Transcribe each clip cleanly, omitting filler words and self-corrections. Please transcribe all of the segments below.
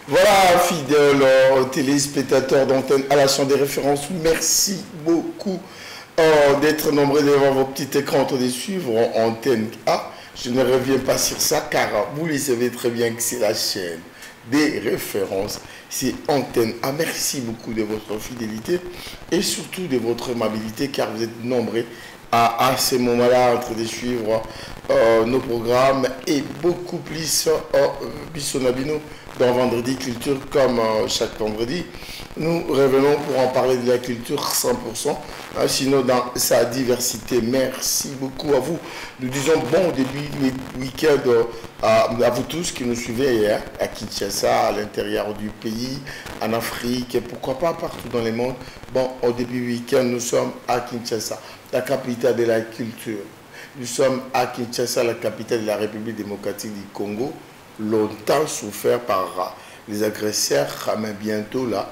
Voilà, fidèles téléspectateurs d'antenne à la chaîne des références, merci beaucoup d'être nombreux devant vos petits écrans de suivre en antenne A. Je ne reviens pas sur ça car vous le savez très bien que c'est la chaîne des références, c'est antenne A. Merci beaucoup de votre fidélité et surtout de votre amabilité car vous êtes nombreux à ces moments-là en train de suivre nos programmes et beaucoup plus Bissonabino dans Vendredi Culture comme chaque vendredi. Nous revenons pour en parler de la culture 100%, sinon dans sa diversité. Merci beaucoup à vous. Nous disons bon début de week-end à vous tous qui nous suivez hier à Kinshasa, à l'intérieur du pays, en Afrique et pourquoi pas partout dans le monde. Bon, au début week-end, nous sommes à Kinshasa, la capitale de la culture. Nous sommes à Kinshasa, la capitale de la République démocratique du Congo, longtemps souffert par les agresseurs, mais bientôt là,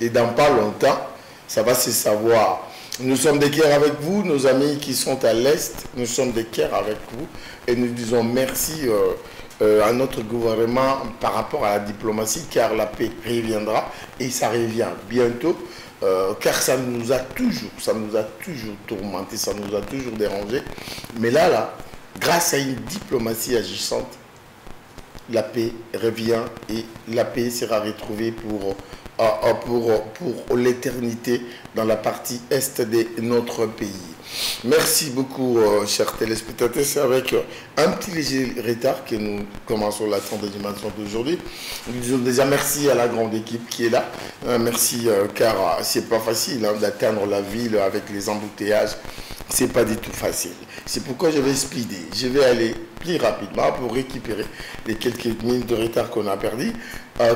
et dans pas longtemps, ça va se savoir. Nous sommes de cœur avec vous, nos amis qui sont à l'Est, nous sommes de cœur avec vous, et nous disons merci à notre gouvernement par rapport à la diplomatie, car la paix reviendra, et ça revient bientôt. Car ça nous a toujours tourmenté, ça nous a toujours dérangé. Mais là, grâce à une diplomatie agissante, la paix revient et la paix sera retrouvée pour l'éternité dans la partie est de notre pays. Merci beaucoup, chers téléspectateurs. C'est avec un petit léger retard que nous commençons la 30e dimension d'aujourd'hui. Nous disons déjà merci à la grande équipe qui est là. Merci, car c'est pas facile d'atteindre la ville avec les embouteillages. C'est pas du tout facile. C'est pourquoi je vais speeder. Je vais aller plus rapidement pour récupérer les quelques minutes de retard qu'on a perdu.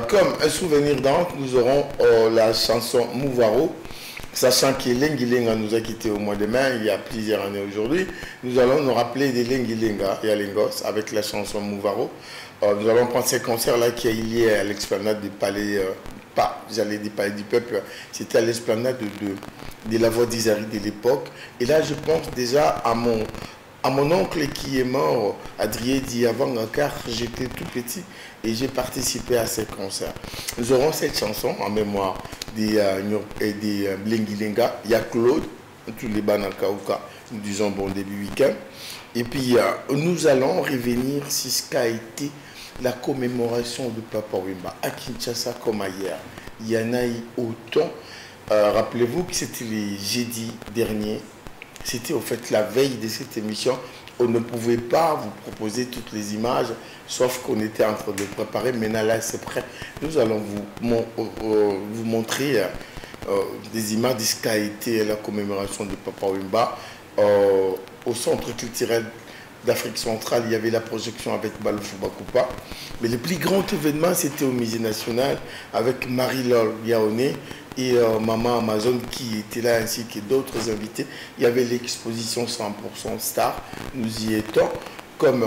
Comme un souvenir d'antre, nous aurons la chanson Mouvaro. Sachant que Lengilenga nous a quittés au mois de mai, il y a plusieurs années aujourd'hui, nous allons nous rappeler de Lengilenga et Alengos avec la chanson Mouvaro. Nous allons prendre ce concert-là qui est lié à l'explanade du palais, j'allais dire palais du peuple, c'était à l'esplanade de la voie d'Isari de l'époque. Et là, je pense déjà à mon oncle qui est mort, Adrien Diavang, car j'étais tout petit et j'ai participé à ces concerts. Nous aurons cette chanson en mémoire des Lengilenga. Il y a Claude, tous les Banakauka, nous disons bon début week-end. Et puis nous allons revenir sur ce qu'a été la commémoration de Papa Wemba à Kinshasa comme ailleurs. Il y en a eu autant. Rappelez-vous que c'était le jeudi dernier. C'était au fait la veille de cette émission. On ne pouvait pas vous proposer toutes les images, sauf qu'on était en train de le préparer. Maintenant là, c'est prêt. Nous allons vous montrer des images de ce qu'a été la commémoration de Papa Wemba au centre culturel d'Afrique centrale. Il y avait la projection avec Baloufou Bakoupa. Mais le plus grand événement, c'était au musée national avec Marie-Laure Yaoné et Maman Amazon qui était là, ainsi que d'autres invités. Il y avait l'exposition 100% Star. Nous y étions. Comme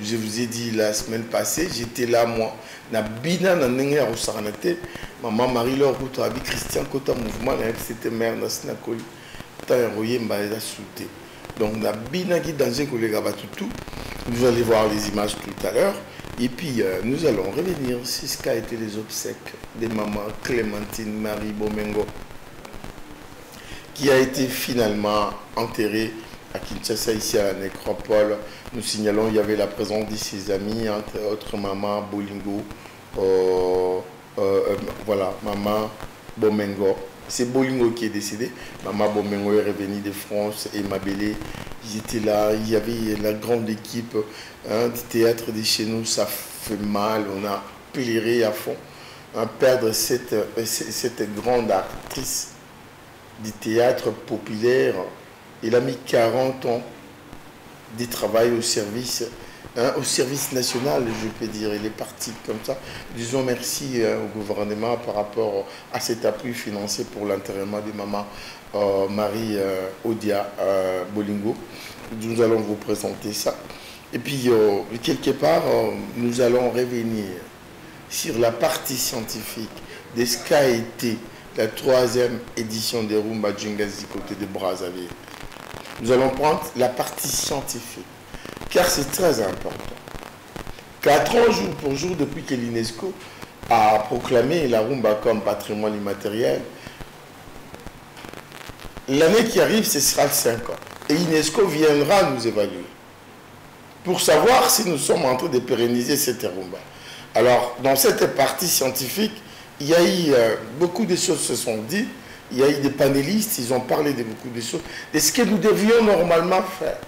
je vous ai dit la semaine passée, j'étais là, moi. Nabina Nanenge Rosaranate, Maman Marie-Laure Routrabi, Christian Kota Mouvement, c'était mère Nasnakoli, Taïroye Mbaïda Souté. Donc, Nabina qui danger collègue Abatutu. Vous allez voir les images tout à l'heure. Et puis, nous allons revenir sur ce qu'a été les obsèques de maman Clémentine Marie Bomengo, qui a été finalement enterrée à Kinshasa, ici à la nécropole. Nous signalons qu'il y avait la présence de ses amis, entre autres maman Bolingo, voilà, maman Bomengo. C'est Bolingo qui est décédé. Maman Bomengo est revenue de France et Mabélé. Ils étaient là, il y avait la grande équipe du théâtre de chez nous. Ça fait mal, on a pleuré à fond. Perdre cette grande actrice du théâtre populaire. Il a mis 40 ans de travail au service national, je peux dire. Il est parti comme ça. Disons merci au gouvernement par rapport à cet appui financier pour l'enterrement de maman Marie Odia Bolingo. Nous allons vous présenter ça. Et puis, quelque part, nous allons revenir sur la partie scientifique de ce qu'a été la 3e édition des Rumba Djungazi côté de Brazzaville. Nous allons prendre la partie scientifique, car c'est très important. 4 ans jour pour jour depuis que l'UNESCO a proclamé la rumba comme patrimoine immatériel. L'année qui arrive, ce sera le 5 ans. Et l'UNESCO viendra nous évaluer pour savoir si nous sommes en train de pérenniser cette rumba. Alors, dans cette partie scientifique, il y a eu beaucoup de choses se sont dites. Il y a eu des panélistes, ils ont parlé de beaucoup de choses. De ce que nous devions normalement faire.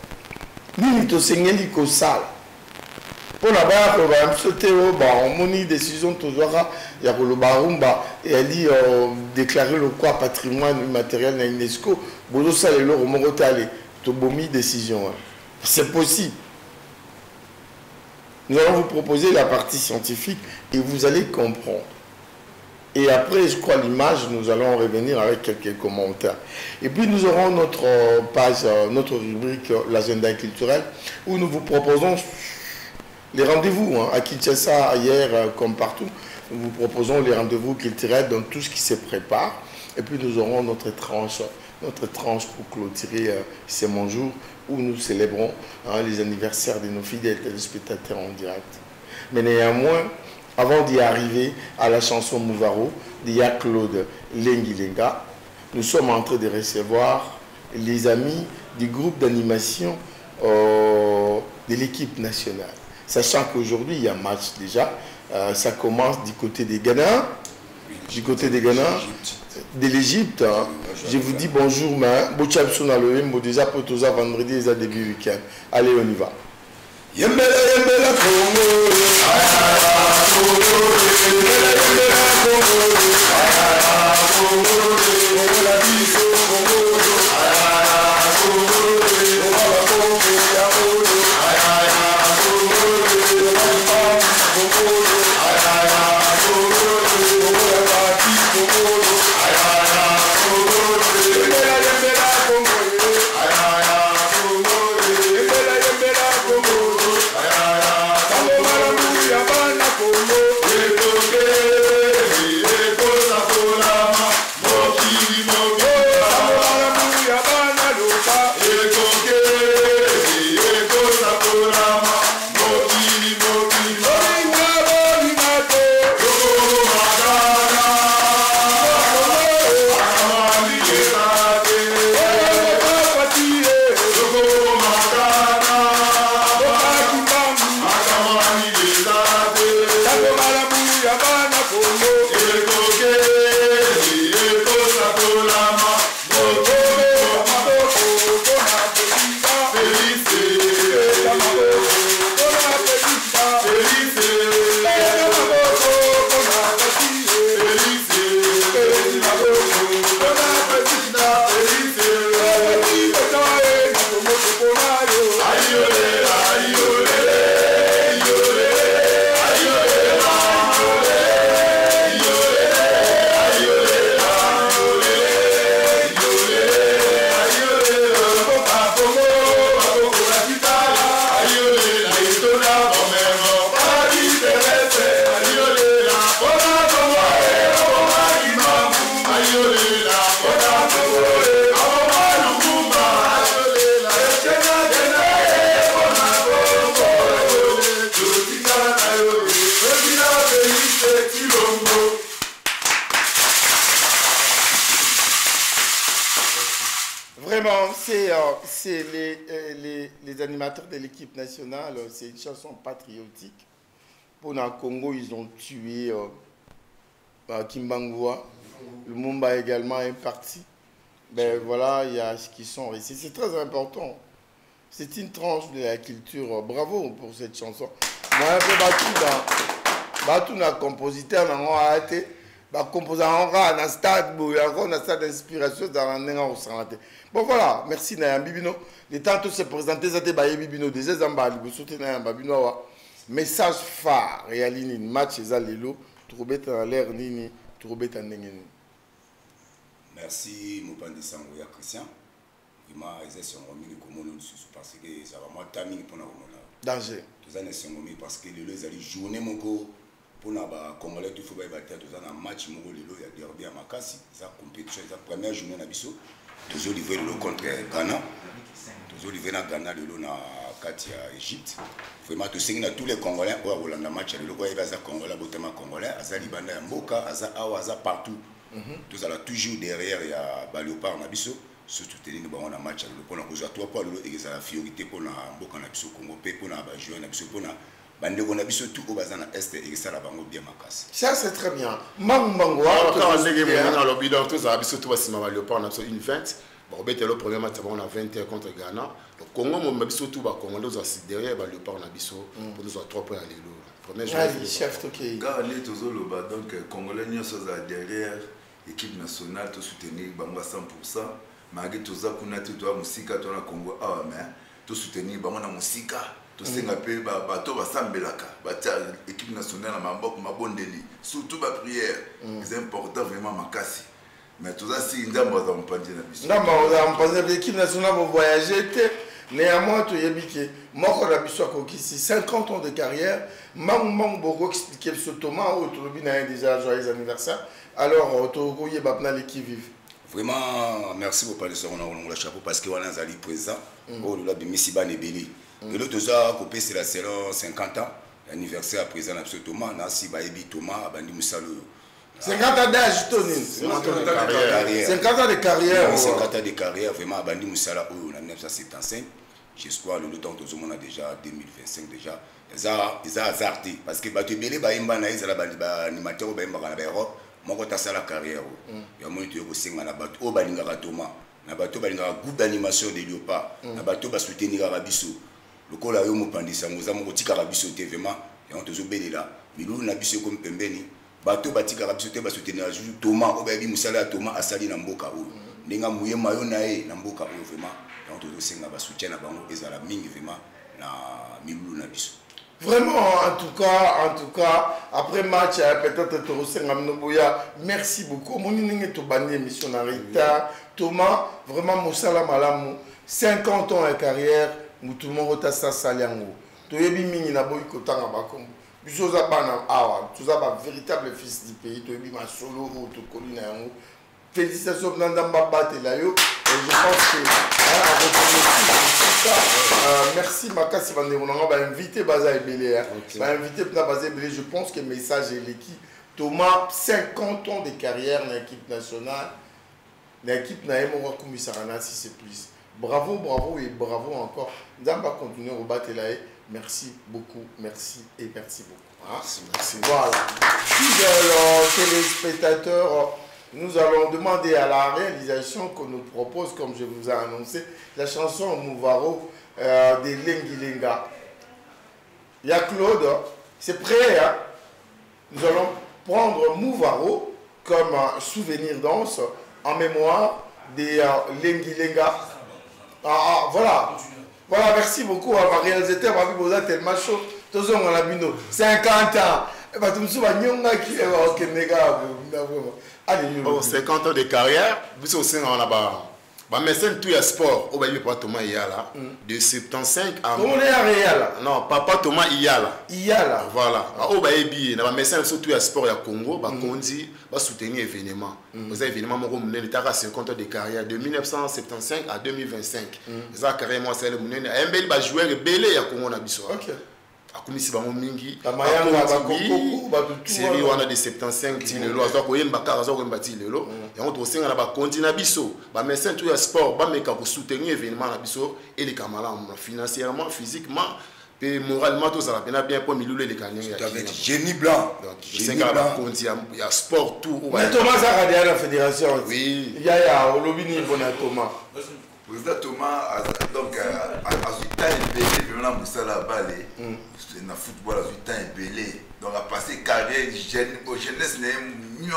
Nous, nous sommes salle. Pour la barre, on a une décision toujours il y a le barumba et elle dit déclarer le quoi patrimoine immatériel de l'UNESCO. Bodo sale le romorotale, to bomi décision. C'est possible. Nous allons vous proposer la partie scientifique et vous allez comprendre. Et après, je crois, l'image, nous allons revenir avec quelques commentaires. Et puis, nous aurons notre page, notre rubrique, l'agenda culturel, où nous vous proposons les rendez-vous à Kinshasa, ailleurs, comme partout. Nous vous proposons les rendez-vous culturels dans tout ce qui se prépare. Et puis, nous aurons notre tranche pour clôturer ces bons jours où nous célébrons les anniversaires de nos fidèles téléspectateurs en direct. Mais néanmoins, avant d'y arriver à la chanson Mouvaro d'Ia Claude Lengilenga, nous sommes en train de recevoir les amis du groupe d'animation de l'équipe nationale. Sachant qu'aujourd'hui, il y a un match déjà. Ça commence du côté des Ghana, de l'Égypte. Je vous dis bonjour, mais déjà pour tous vendredi et début week-end. Allez, on y va. Yembela yembela Congo, Congo, yembela yembela Congo, Congo, Congo la biso Congo, Congo, Congo la Congo ya Congo, Congo, Congo la Congo, Congo la parti Congo, yembela yembela Congo, yembela yembela Congo. Vraiment, c'est les animateurs de l'équipe nationale, c'est une chanson patriotique. Pour le Congo, ils ont tué Kimbangua. Le Mumba également est parti. Ben voilà, il y a ce qui sont ici. C'est très important. C'est une tranche de la culture. Bravo pour cette chanson. Moi, un peu battu dans compositeur, dans le composant dans le stade d'inspiration dans le. Bon voilà, merci Nayam Bibino. Les temps tous se présenter, ça Baye Bibino, des Zamba, vous soutenez Nayam Bibino. Message phare, réaline match et Lelo, trouver dans l'air nini, trouver dans n'engeni. Merci Mopandi Sangoya Christian. Vraiment, ils sont remis comme nous parce que ça va moi timing pour nous. Danger. Tous les sont remis parce que les allez journée mon go pour nous Congolais tout faut battre tous un match mon go lelo il y a derby à Makassi, ça compétition, ça première journée na biso. toujours livré le contre Ghana. Toujours livré na Ghana le na Katia Égypte. Vraiment tout ce tous les Congolais au Hollande match le quoi il a Congolais botema Congolais, aza libanda ya mboka, aza awa aza partout. Tous ala toujours derrière ya Léopard na biso, surtout tenir bon na match le pona kozwa toi pour le et la fiorité pour na mboka na biso Congo pe pour na ba jouer na biso pour na bande on a biso tout au bazana est et ça la bango bien makasi. Ça c'est très bien. Mango quand on est dans le bidon tous à biso tout basima ba Léopard na biso une 20. Bon, le premier match, on a 20 contre Ghana. Le Congo, on a tout le Congo, derrière le Léopard, pour nous 3 points à l'élo. Chef, ok. Quand on est toujours là, donc Congolais, nous sommes derrière l'équipe nationale, tout soutenir, bango à 100%. Malgré tout ça, qu'on a tout à musique, tout à Congo, ah mais tout soutenir, bango na musique, tout s'engager, bateau, basambelaka, l'équipe nationale, ma bonne délit, surtout ma prière, c'est important vraiment ma casse. Mais tout ça, si nous avons pas dit la non, mais on a l'équipe nationale va voyager. Néanmoins, tu as dit que moi, quand on a 50 ans de carrière, Mamou Bogo expliqué ce Thomas, tu as déjà joyeux anniversaire. Alors, tu as l'équipe vive. Vraiment, merci pour parler de ça. On a le chapeau parce qu'on a Ali présent. On a mis Siban et Béli. Et l'autre, c'est la saison 50 ans. L'anniversaire présent de Thomas. Nancy Baebi Thomas, Bandi Moussalo. 50 ans d'âge, Tony. 50 ans de carrière. 50 ans de carrière. 50 ans de carrière, vraiment, Bandi Moussala, en 1975. J'espère le temps que tout le monde a déjà 2025 déjà. Ils ont hasardé. Parce que Bato Bélé, Baïmba, ils ont animateur, Baïmba, Europe. Moi, quand tu as la carrière, il y a un moment où tu as Bato Balingara Thomas. Na Bato Balingara groupe d'animation de Léopard. Na Bato ba soutenir Arabiso. Le col a eu mon pandisa, nous avons dit Arabiso vraiment. Et on te zobe là. Mais nous, on a vu comme Pembeni. Bato batika rabisote ba soutenir Thomas obabi musala Thomas asali na mboka oyo ndinga muye mayo nae na mboka oyo vraiment donc to senga ba soutien na bango ezala mingi vraiment na milulu na biso. Vraiment, en tout cas, après match, peut-être Torosenga Mnoboya, merci beaucoup. Mon inenge to bandi missionnarita, Thomas, vraiment Moussala Malamu, 50 ans de carrière, tout le monde rotassa saliango. Toyebi mingi na boy kotanga bakombo. Biso za bana awa, tu as un véritable fils du pays, tu as un solo ou tu colline. Félicitations pour Nandamba Batelayo. Et je pense que merci Makasi Vandemona, on va inviter Baza Ebele. On va inviter Baza Ebele. Je pense que le message est l'équipe. Thomas, 50 ans de carrière dans l'équipe nationale. L'équipe Naïmo Kumisarana, si c'est plus. Bravo, bravo et bravo encore. Nzamba continuer au Batelayo. Merci beaucoup, merci et merci beaucoup. Merci. Voilà. Fidèles téléspectateurs, nous allons demander à la réalisation qu'on nous propose, comme je vous ai annoncé, la chanson Mouvaro de Lengilenga. Il y a Claude, c'est prêt. Hein? Nous allons prendre Mouvaro comme souvenir danse en mémoire de Lengilenga. Voilà. Voilà, merci beaucoup à ma réalisateur, ma vie, vous êtes tellement chaud. Tous on a 50 ans. Et bah, tout le monde qui est ok, néga. Oh, 50 ans de carrière, vous aussi, on a bah, mais c'est tout le sport. Au Baïbi, papa Thomas Iyala. De 75 à. Comment on est à Réal? Non, papa Thomas Iyala. Iyala. Voilà. Au Baïbi, dans mais c'est surtout le sport, il y a Congo, bah, Kondi, bah, soutenir événement. Vous avez événement, mon gars, il a 50 ans de carrière, de 1975 à 2025. Vous avez carrément, c'est le monde. Un bel joueur, belé, il y a Congo, on a biso. Ok. Akumisi bango mingi série wana de 75 ti lelo azo koyemba kaka azo koyemba ti lelo yango tosenga na bakonti na biso bamessin tout ya sport bameka kosoutenir événement na biso eleka malamu financièrement physiquement et moralement tozala pena bien po milulu eleka ndenge ya génie blanc tosenga na bakonti ya sport tout mais Thomas a radé à la fédération. Oui. Yaya olobini bona Thomas. Président Thomas, donc, à 8 ans, il est belé, il a la balle, c'est dans le football, à 8 ans, il est belé. Donc, à passer carrière, jeunesse, il est mieux,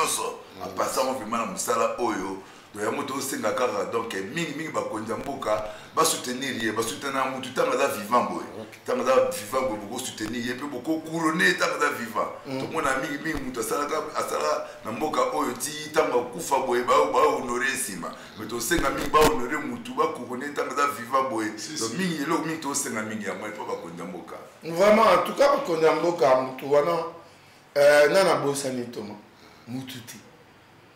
à passer vraiment dans Moussala Oyo. Donc, il y a moto aussi, donc, mingi, bakonjamboka, va soutenir, va soutenir, tout le temps, vivant, boy. Tant que vivant, beaucoup soutenir, et puis beaucoup couronner, tant que vivant. Tout le monde a mingi, moto, ça, na mboka oyo ti tanga kufa boye ba honorer sima mais to senga mingi ba honorer mutu ba couronner tanga vivant boye donc mingi lo mingi to senga mingi ya moi pa ba konda mboka Vraiment, en tout cas, ba konda mboka mutu wana nana bosani Thomas mutu ti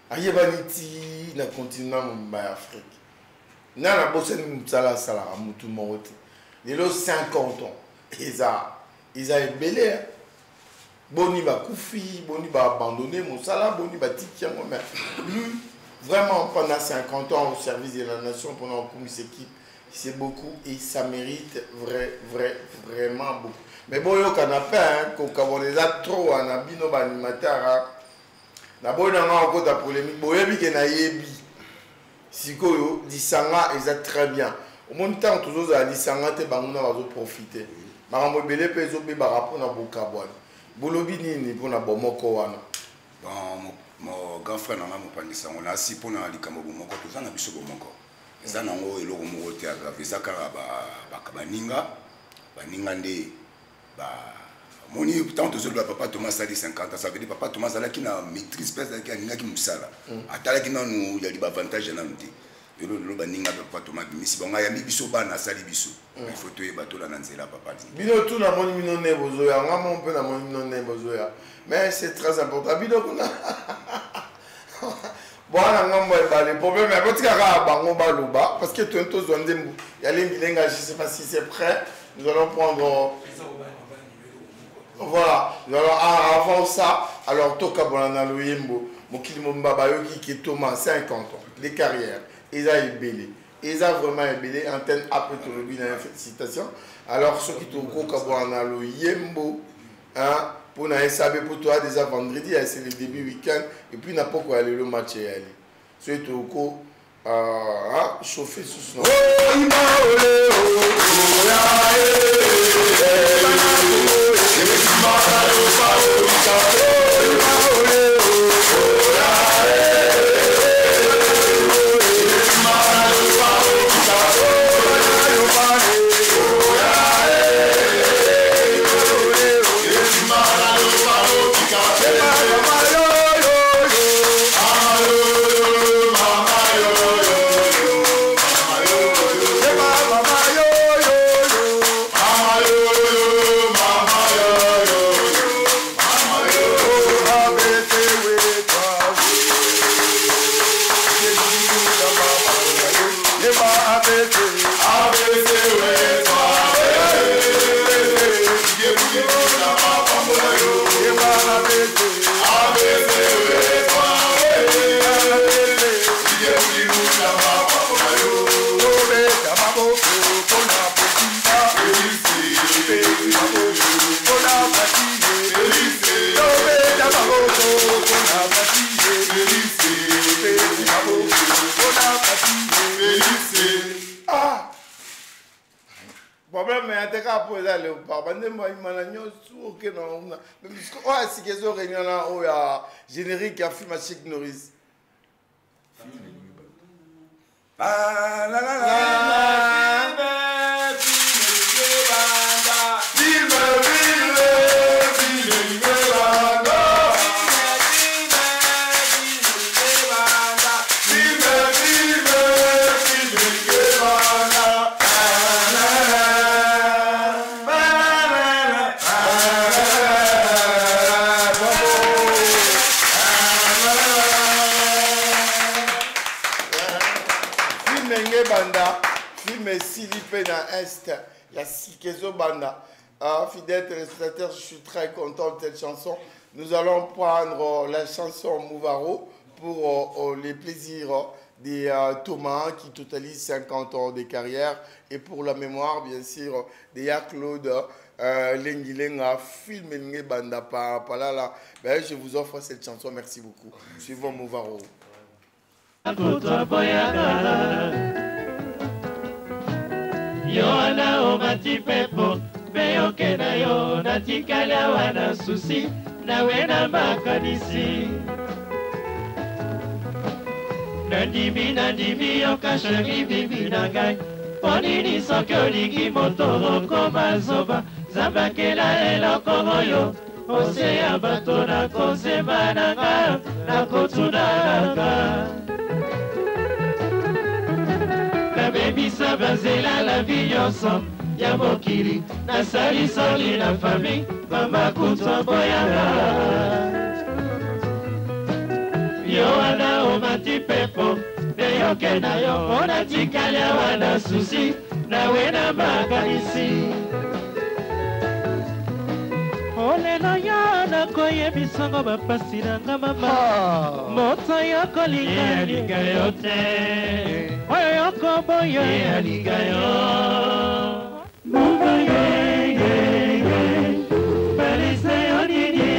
ayebani ti na continent mba Afrique Nana bosse mtsala sala mutu morote. Les 50 ans. Ils a belé. Boni ba koufi, boni ba abandonné Moussala, boni ba tiki mais lui vraiment pendant 50 ans au service de la nation pendant une équipe, c'est beaucoup et ça mérite vraiment beaucoup. Mais bon yo canapé hein, ko kaboneza trop en abino ba animateur. Na bona nga ko ta polémique, boyebi ke na yebi. Sikoyo disanga ils très bien. Au moins temps toujours à disanga te banguna bazo profiter. Marambo belé pezo be ba rapport na bokabwana. Bolobi nini pona bomoko wana. Bon mon grand frère na mo pandisa on a si pona likambo bomoko to zana biso bomoko. Eza nango eloko moko te agave zakara ba baninga nde ba moni tant to zolo papa Thomas a dit 50 ans ça veut dire papa Thomas a qui na maîtrise pèse qui a ninga qui musala. Atala qui na nous il y a des avantages na mti. Le baninga papa Thomas misi bonga ya biso bana sali biso. Il faut to bato la nanzela papa dit. Bino tout na moni mino ne bozoya ngama on peut na moni mino ne bozoya. Mais c'est très important bino kuna. Voilà ngamba ba le problème mais parce que bango baluba parce que tout zonde ya lenga je sais pas si c'est prêt. Nous allons prendre voilà, alors avant ça, alors Toka Bolana Loyembo, Mokili Mbaba Yoki qui est Thomas 50 ans, les carrières, ils ont ébélé. Ils ont vraiment ébélé, antenne après tout le bien, félicitations. Alors ceux qui sont Toka Bolana Loyembo, hein, pour nous savoir pour toi déjà vendredi, c'est le début week-end, et puis n'a pas quoi aller le match et aller. Ceux qui sont chauffer sous son problème mais até cá pois ali o papa nem mais malanho sou que não mas olha se que zo réunion là o ya générique a filmé Chic Norris la la la dans Est, il y a Sikezo Banda. Fidèle téléspectateur, je suis très content de cette chanson. Nous allons prendre la chanson Mouvaro pour les plaisirs des Thomas qui totalisent 50 ans de carrière et pour la mémoire, bien sûr, de Claude Lengilenga, film Banda Palala. Ben, je vous offre cette chanson, merci beaucoup. Suivons Mouvaro. Yoana omati pepo beyoke na yo natikala wana susi nawe na makanisi nandimi yokashari bibi na ngai ponini soki olingi moto okoma zoba zambakela eloko oyo oseya bato na kozemba na nga nakotunanga Bebisa bazela la vie ensemble ya mokili nasali soli na famille mama kuto boyanga Yoana omati pepo eyoke na yo mpona tikali awa na susi nawe na makanisi olelo yo nakoyebisongo bapasi nanga mama moto yo kolingalinga yo te oyo yokoboyo alinga yo balisa yo nini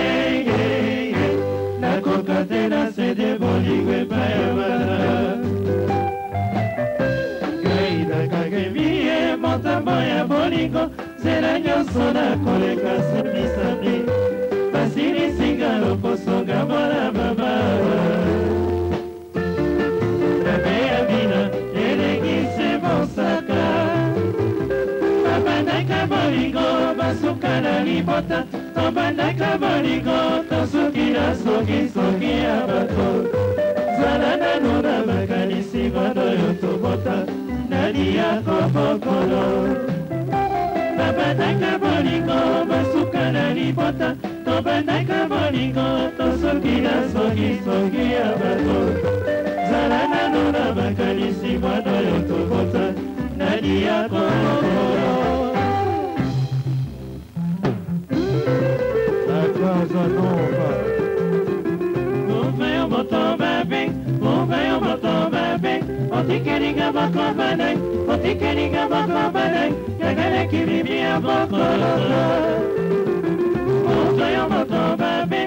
nakoka te na sede bolingo epai ya bana ngai nakakemiye motambo ya bolingo nzela nyonso nakoleka sambisambi basilisinga lokosonga mwana mama nabeya bina elengise mosaka babandaka bolingo basuka na libota tobandaka bolingo tosuki na soki ya bato zala nano na makanisi mono yo tobota nani ya kobokolo babandaka bolingo basuka na libota tobandaka bolingo tosuki na soki ya bato zala nano na makanisi mono yo tobota nani ya kobokolo Muveo moto babe, muveo moto babe, otikeringa bako banai, otikeringa bako banai, yagale kibibia bako. Muveo moto babe,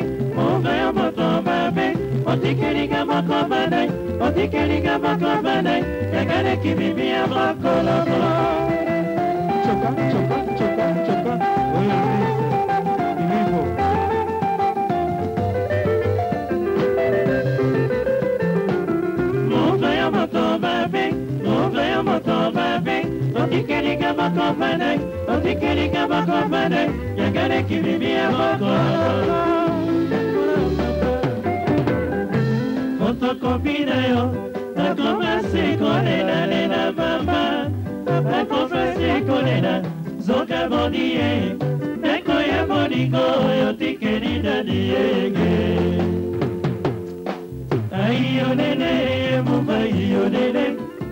otikeringa bako banai, otikeringa bako banai, yagale kibibia bako. Choka, Otikeringa bako banai, otikeringa bako banai, yagale kibibia bako. Fotokopi na yo, nakomasi kolela mama, nakomasi kolela zoka bondie, neko ya bolingo yotikeri dadiege. Aiyonele, mubayonele,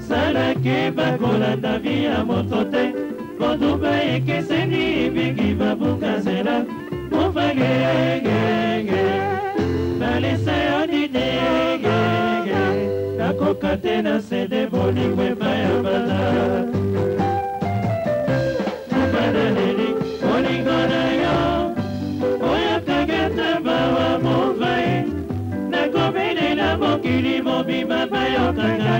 salake bakolanda via motote koduba ekeseni bingi babukazela mufagegege balesa yo didegege nakoka te na sede bolingo epai ya bana mubanaleli bolingo na yo oyokagata bawa muvai nakobelela mokili mobima bayokanga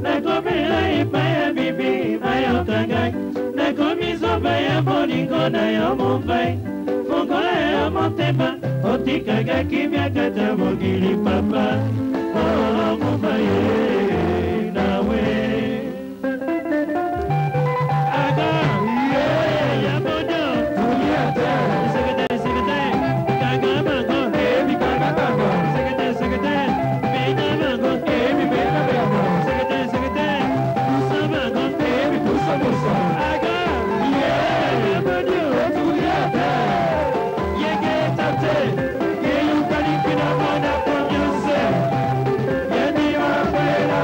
nakomela epai ya bibi bayokanga nakomizoba ya bolingo na yo mofai fongola ya motema otikaga kimiakata mokili papa mofaye nawe aga ya bodo sekete kaga mango ebi kaga mango sekete bena mango ebi bena mango sekete aga ya bodo tuliata yege tate ye yukali kina mona ponyose yedi wa kwela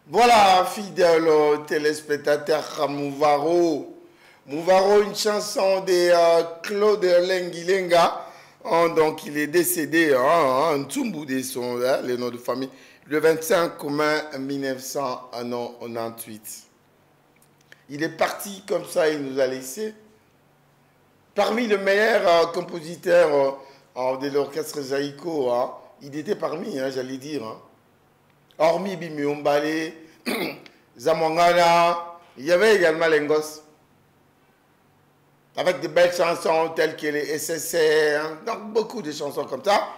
Voilà, fidèles téléspectateurs, Mouvaro, une chanson de Claude Lengilenga. Donc, il est décédé en Tsumbu de son le nom de famille le 25 mai 1998. Il est parti comme ça, il nous a laissé. Parmi les meilleurs compositeurs de l'orchestre Zaïko, il était parmi, j'allais dire. Hormis Bimi Ombale, Zamongana, il y avait également Lengos. Avec de belles chansons telles que les SSR, donc beaucoup de chansons comme ça.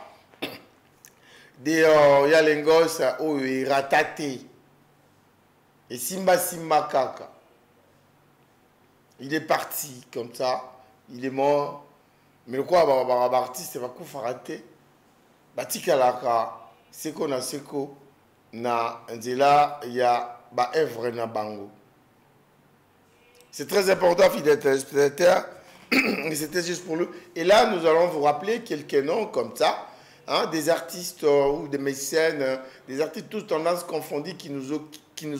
Il y a Lengos, Ratate, et Simba Simba Kaka. Il est parti comme ça, il est mort. Mais quoi, l'artiste va rater. Batikalaka, Seko na Seko. Na Nzela, il y a Œuvre na Bango. C'est très important, fidèles téléspectateurs. C'était juste pour lui. Et là, nous allons vous rappeler quelques noms comme ça, des artistes ou des mécènes, des artistes tous tendances confondues qui nous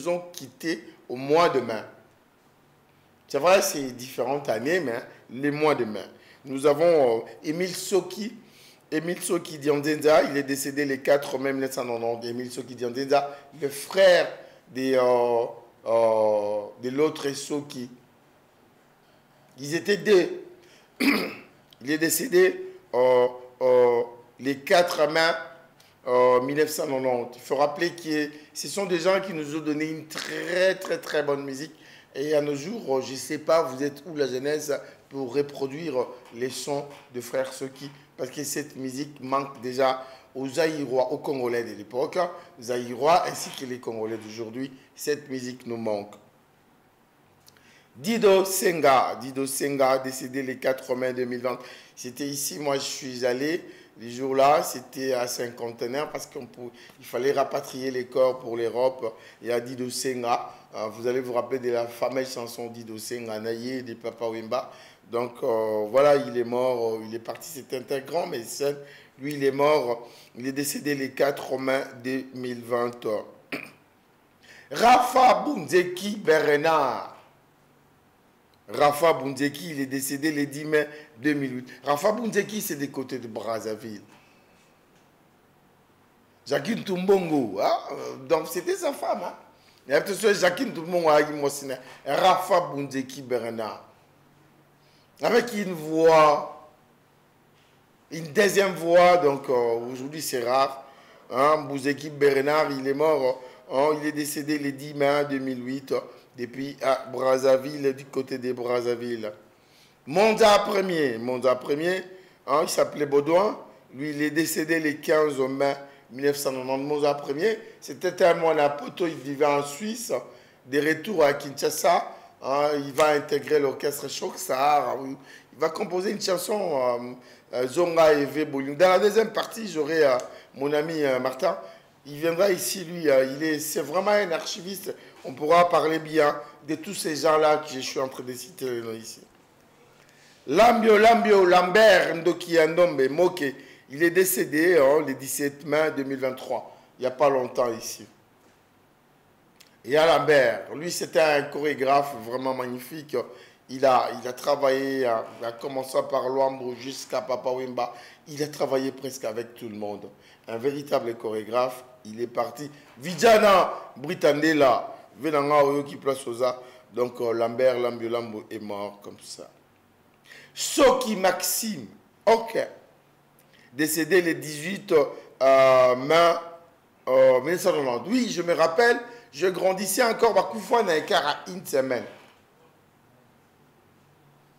ont quittés au mois de mai. C'est vrai, c'est différentes années, mais les mois de mai. Nous avons Émile Soki. Émile Soki Diandenza, il est décédé le 4 mai 1990. Émile Soki Diandenza, le frère de l'autre Soki. Ils étaient deux. Il est décédé le 4 mai 1990. Il faut rappeler que ce sont des gens qui nous ont donné une très bonne musique. Et à nos jours, je ne sais pas, vous êtes où la jeunesse pour reproduire les sons de Frères Soki, parce que cette musique manque déjà aux Zaïrois, aux Congolais de l'époque, Zaïrois ainsi que les Congolais d'aujourd'hui. Cette musique nous manque. Dido Senga, décédé le 4 mai 2020. C'était ici, moi je suis allé, les jours-là, c'était à Saint-Contenaire parce qu'il fallait rapatrier les corps pour l'Europe. Il y a Dido Senga, vous allez vous rappeler de la fameuse chanson Dido Senga, Naye de Papa Wemba. Donc voilà, il est mort, il est parti, c'était un grand médecin. Lui, il est mort, il est décédé le 4 mai 2020. Rafa Bunzeki Bernard. Rafa Bunzeki, il est décédé le 10 mai 2008. Rafa Bunzeki, c'est des côtés de Brazzaville. Jacqueline Tumbongo, hein? Donc c'était sa femme. Hein? Il y a peut-être Jacqueline Tumbongo, Rafa Bunzeki Bernard. Avec une voix, une deuxième voix, donc aujourd'hui c'est rare. Hein? Bunzeki Bernard, il est mort, il est décédé le 10 mai 2008. Depuis à Brazzaville, du côté de Brazzaville. Monza Premier, hein, il s'appelait Baudouin. Lui, il est décédé le 15 mai 1990. Monza Premier, c'était un monapoto, il vivait en Suisse. De retour à Kinshasa, hein, il va intégrer l'orchestre Choc Sahara. Il va composer une chanson, Zonga et Véboulou. Dans la deuxième partie, j'aurai mon ami Martin. Il viendra ici, lui, c'est vraiment un archiviste. On pourra parler bien de tous ces gens-là que je suis en train de citer ici. Lambert Ndoki Ndombe Moke, il est décédé le 17 mai 2023, il n'y a pas longtemps ici. Et à Lambert, lui c'était un chorégraphe vraiment magnifique. Il a travaillé, en commençant par Luambo jusqu'à Papa Wemba, il a travaillé presque avec tout le monde. Un véritable chorégraphe, il est parti. Vijana Britandela, Venanga Oyoki Place Oza. Donc Lambert Lambo est mort comme ça. Soki Maxime, ok. Décédé le 18 mai 1990. Oui, je me rappelle, je grandissais encore à Koufa Naekara une semaine.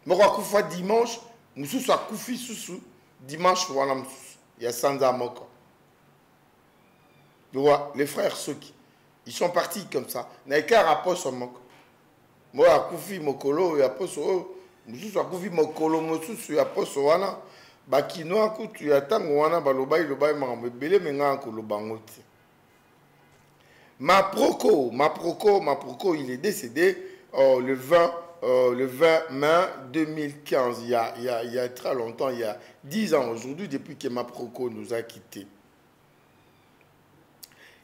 Moko Koufa dimanche, Moussou à Koufi Soussou, dimanche, voilà Moussou. Il y a Sanza Moko. Les frères Soki, ils sont partis comme ça. Naekar a pas son moko. Moi, à Koufi Mokolo, il y a pas son. Moussou à Koufi Mokolo, Moussou, il y a pas son wana. Bakino a koutu, il y a tant wana, balobai, lobai, mambele, menga, kolobangote. Maproko, il est décédé le 20 mai 2015. Il y a très longtemps, il y a 10 ans aujourd'hui, depuis que Maproko nous a quittés.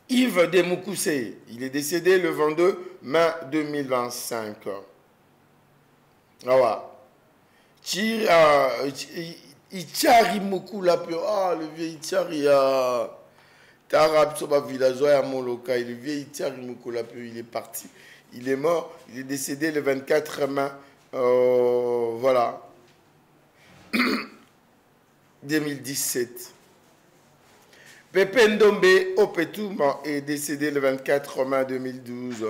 Yves Demokoussé, il est décédé le 22 mai 2025. Voilà. Ichari Mokoulapio, le vieil Ichari, Tarab Soba Villageois à Moloka, le vieil Ichari Mokoulapio, il est parti. Il est mort, il est décédé le 24 mai, voilà, 2017. Pepe Ndombe Opetouma est décédé le 24 mai 2012.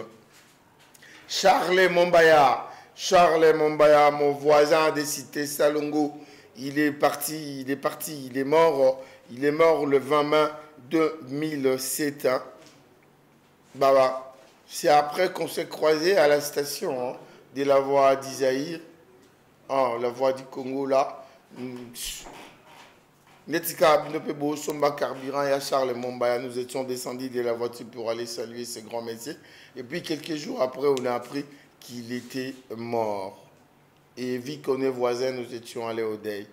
Charles Mombaya, mon voisin des cités Salongo, il est mort le 20 mai 2007. Hein. Bah, c'est après qu'on s'est croisé à la station hein, de la voie d'Isaïr, la voie du Congo là. Netika Binope Somba Carburant et à Charles Mombaya, nous étions descendus de la voiture pour aller saluer ce grand métier. Et puis quelques jours après, on a appris qu'il était mort. Et vu qu'on est voisins, nous étions allés au deuil.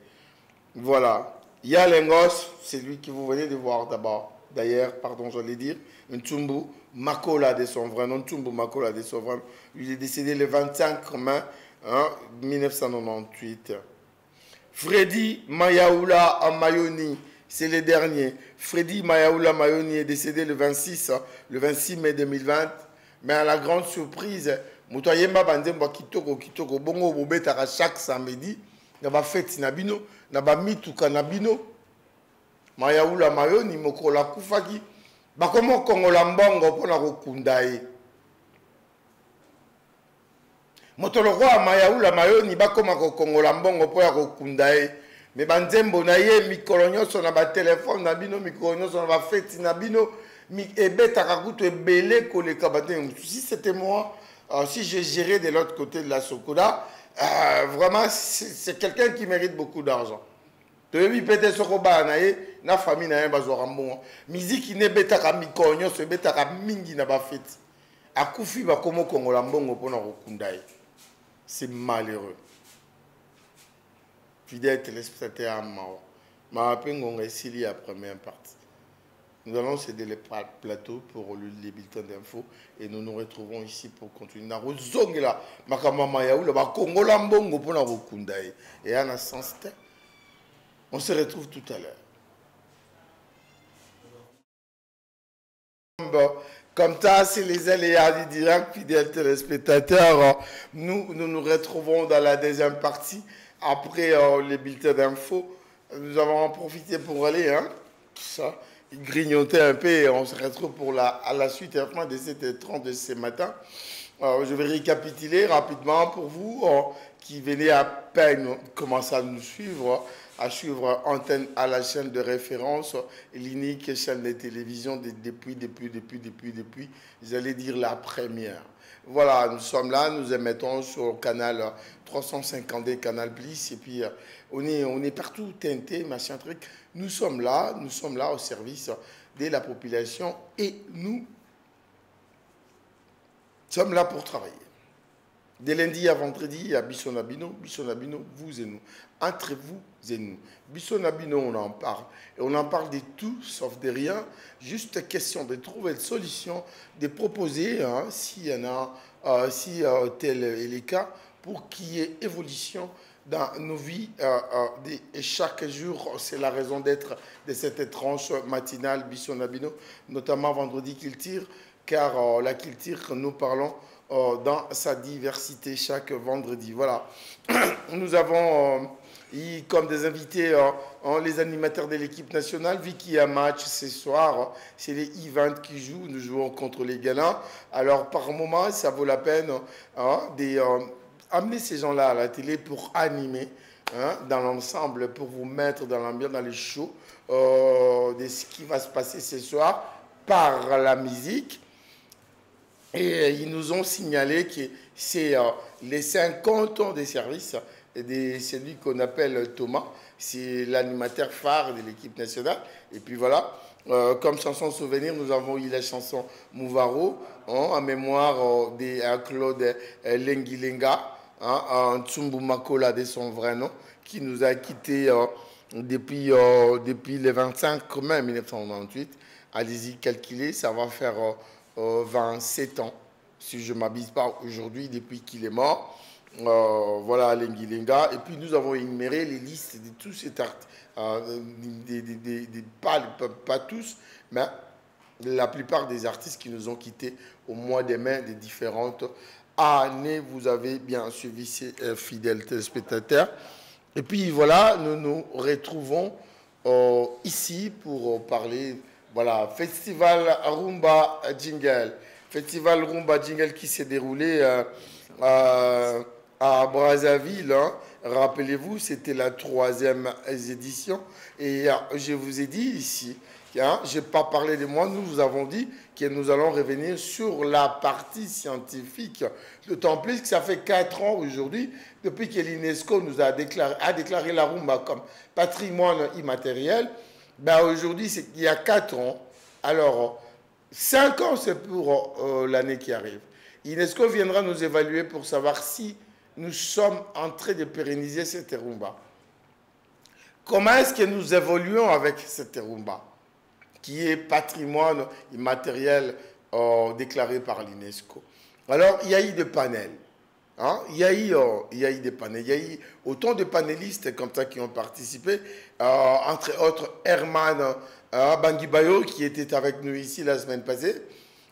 Voilà. Yalengos, c'est lui que vous venez de voir d'abord. D'ailleurs, pardon, j'allais dire, Ntumbu Makola de son vrai nom, Ntumbu Makola de son vrai nom. Il est décédé le 25 mai 1998. Freddy Mayaoula Amayoni, c'est le dernier. Freddy Mayaoula Mayoni est décédé le 26 mai 2020. Mais à la grande surprise, Moutayemba Bandemba Kitoko, Bongo Bobetara chaque samedi, n'a pas fait Nabino, n'a pas mis tout Kanabino. Mayaoula Mayoni mokola kufaki bakomo kongola mbongo pona kokunda ye moto lokwa Mayaoula Mayoni bakoma kokongola mbongo po ya kokunda ye me banzembo na ye mikolo nyonso na ba telefone na bino mikolo nyonso na ba feti na bino ebetaka kutu ebele koleka bato. Si c'était moi, si je gérais de l'autre côté de la Sokoda, vraiment c'est quelqu'un qui mérite beaucoup d'argent. Toyebi pete sokoba na ye na famille na ye bazwa mbongo musique ne betaka mikolo nyonso ebetaka mingi na ba feti akufi bakomo kongola mbongo pona kokunda ye. C'est malheureux. Fidèle téléspectateur à Mao. Ma rappelle ici la première partie. Nous allons céder le plateau pour les bulletins d'infos et nous nous retrouvons ici pour continuer. Narozongela makama mayaoula ba kongola mbongo pona kokunda ye. Et en un sens, on se retrouve tout à l'heure. Comme ça, c'est les aléas du direct, fidèles téléspectateurs. Nous retrouvons dans la deuxième partie, après les bulletins d'infos. Nous avons profité pour aller, hein, ça, grignoter un peu et on se retrouve pour à la suite, à la fin de 7h30 de ce matin. Je vais récapituler rapidement pour vous qui venez à peine commencer à nous suivre, à suivre antenne à la chaîne de référence, l'unique chaîne de télévision depuis, j'allais dire la première. Voilà, nous sommes là, nous émettons sur le canal 350D, Canal Plus, et puis on est partout, TNT, machin truc. Nous sommes là au service de la population et nous sommes là pour travailler. De lundi à vendredi, à Bissonabino, vous et nous. Entre vous et nous. Bissonabino, on en parle. Et on en parle de tout, sauf de rien. Juste question de trouver une solution, de proposer, hein, s'il y en a, si tel est le cas, pour qu'il y ait évolution dans nos vies. Et chaque jour, c'est la raison d'être de cette tranche matinale Bissonabino, notamment vendredi culture, car la culture, nous parlons dans sa diversité chaque vendredi. Voilà. Nous avons comme des invités les animateurs de l'équipe nationale. Vu qu'il y a match ce soir, c'est les E20 qui jouent. Nous jouons contre les Galins. Alors par moment, ça vaut la peine d'amener ces gens-là à la télé pour animer, hein, dans l'ensemble, pour vous mettre dans l'ambiance, dans les shows de ce qui va se passer ce soir par la musique. Et ils nous ont signalé que c'est les 50 ans de service de celui qu'on appelle Thomas. C'est l'animateur phare de l'équipe nationale. Et puis voilà, comme chanson souvenir, nous avons eu la chanson Mouvaro, hein, en mémoire de Claude Lengilenga, hein, Tsumbu Makola de son vrai nom, qui nous a quittés depuis le 25 mai 1998. Allez-y calculer, ça va faire 27 ans, si je ne m'abuse pas aujourd'hui, depuis qu'il est mort. Voilà, Lengilenga. Et puis nous avons énuméré les listes de tous ces artistes, pas tous, mais la plupart des artistes qui nous ont quittés au mois de mai des différentes années. Vous avez bien suivi ces fidèles téléspectateurs. Et puis voilà, nous nous retrouvons ici pour parler. Voilà, Festival Rumba Jingle. Festival Rumba Jingle qui s'est déroulé à Brazzaville. Hein. Rappelez-vous, c'était la 3e édition. Et je vous ai dit ici, hein, je n'ai pas parlé de moi, nous vous avons dit que nous allons revenir sur la partie scientifique. D'autant plus que ça fait 4 ans aujourd'hui, depuis que l'UNESCO nous a déclaré la rumba comme patrimoine immatériel. Ben aujourd'hui, c'est il y a 4 ans. Alors, 5 ans, c'est pour l'année qui arrive. UNESCO viendra nous évaluer pour savoir si nous sommes en train de pérenniser cette rumba. Comment est-ce que nous évoluons avec cette rumba, qui est patrimoine immatériel déclaré par l'UNESCO? Alors, il y a eu des panels. Hein? Il y a eu des panels. Il y a eu autant de panélistes comme ça qui ont participé, entre autres Herman Bangibayo qui était avec nous ici la semaine passée.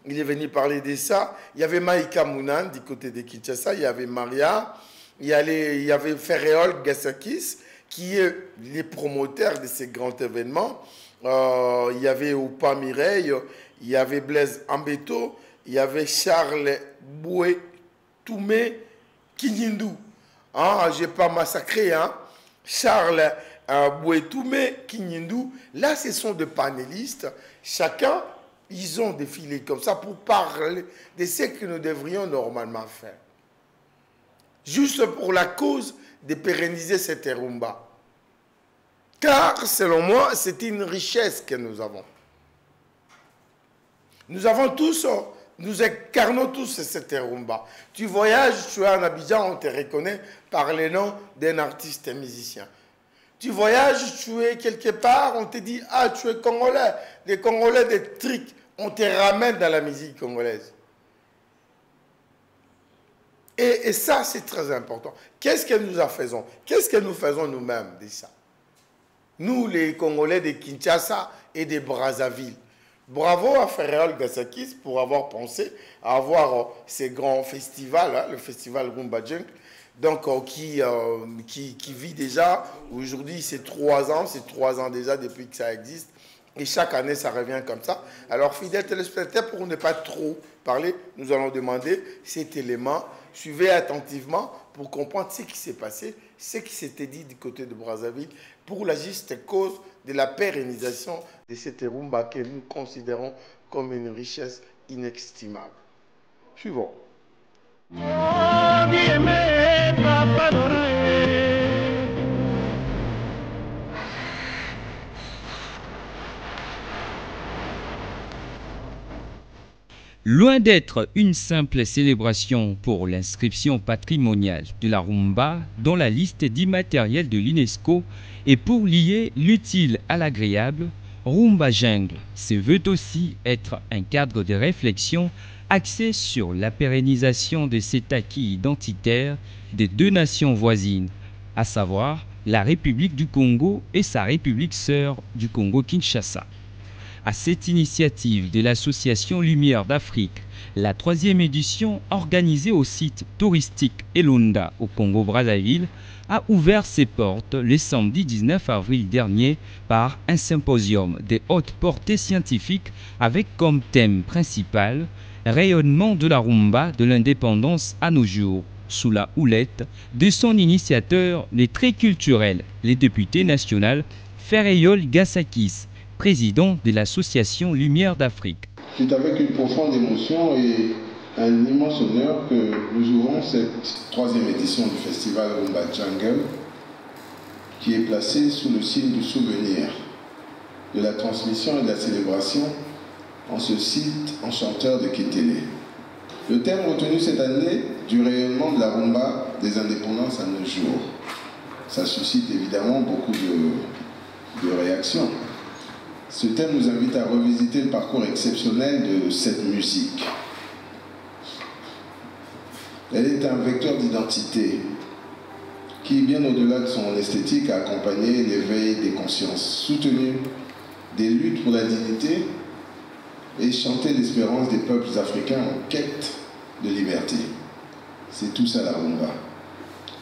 Il est venu parler de ça. Il y avait Maïka Mounan du côté de Kinshasa. Il y avait Maria. Il y avait Ferréol Gassakis qui est les promoteurs de ces grands événements. il y avait Oupa Mireille, il y avait Blaise Ambeto, il y avait Charles Boué Toumé Kinyindou. Ah, je n'ai pas massacré, hein. Charles Boué Toumé Kinyindou. Là, ce sont des panélistes. Chacun, ils ont défilé comme ça pour parler de ce que nous devrions normalement faire. Juste pour la cause de pérenniser cette rumba. Car, selon moi, c'est une richesse que nous avons. Nous avons tous, nous incarnons tous cette rumba. Tu voyages, tu es en Abidjan, on te reconnaît par le nom d'un artiste et musicien. Tu voyages, tu es quelque part, on te dit, ah, tu es Congolais. Les Congolais des tricks, on te ramène dans la musique congolaise. Et ça, c'est très important. Qu'est-ce que nous faisons? Qu'est-ce que nous faisons nous-mêmes de ça? Nous, les Congolais de Kinshasa et de Brazzaville. Bravo à Ferréol Gassakis pour avoir pensé à avoir ces grands festivals, hein, le festival Rumba Junk, donc qui vit déjà, aujourd'hui c'est 3 ans déjà depuis que ça existe, et chaque année ça revient comme ça. Alors fidèles téléspectateurs, pour ne pas trop parler, nous allons demander cet élément, suivez attentivement pour comprendre ce qui s'est passé, ce qui s'était dit du côté de Brazzaville, pour la juste cause de la pérennisation de cette rumba que nous considérons comme une richesse inestimable. Suivons. Loin d'être une simple célébration pour l'inscription patrimoniale de la rumba dans la liste d'immatériels de l'UNESCO et pour lier l'utile à l'agréable, Rumba Jungle se veut aussi être un cadre de réflexion axé sur la pérennisation de cet acquis identitaire des 2 nations voisines, à savoir la République du Congo et sa République sœur du Congo-Kinshasa. À cette initiative de l'association Lumière d'Afrique, la 3e édition organisée au site touristique Elunda au Congo-Brazzaville a ouvert ses portes le samedi 19 avril dernier par un symposium de haute portée scientifique avec comme thème principal « Rayonnement de la rumba de l'indépendance à nos jours » sous la houlette de son initiateur, le très culturel, le député national Ferréol Gassakis, président de l'association Lumière d'Afrique. C'est avec une profonde émotion et un immense honneur que nous ouvrons cette 3e édition du festival Rumba Jungle qui est placée sous le signe du souvenir, de la transmission et de la célébration en ce site enchanteur de Kitele. Le thème retenu cette année, du rayonnement de la rumba des indépendances à nos jours. Ça suscite évidemment beaucoup de réactions. Ce thème nous invite à revisiter le parcours exceptionnel de cette musique. Elle est un vecteur d'identité qui, bien au-delà de son esthétique, a accompagné l'éveil des consciences, soutenu des luttes pour la dignité et chanté l'espérance des peuples africains en quête de liberté. C'est tout ça la rumba.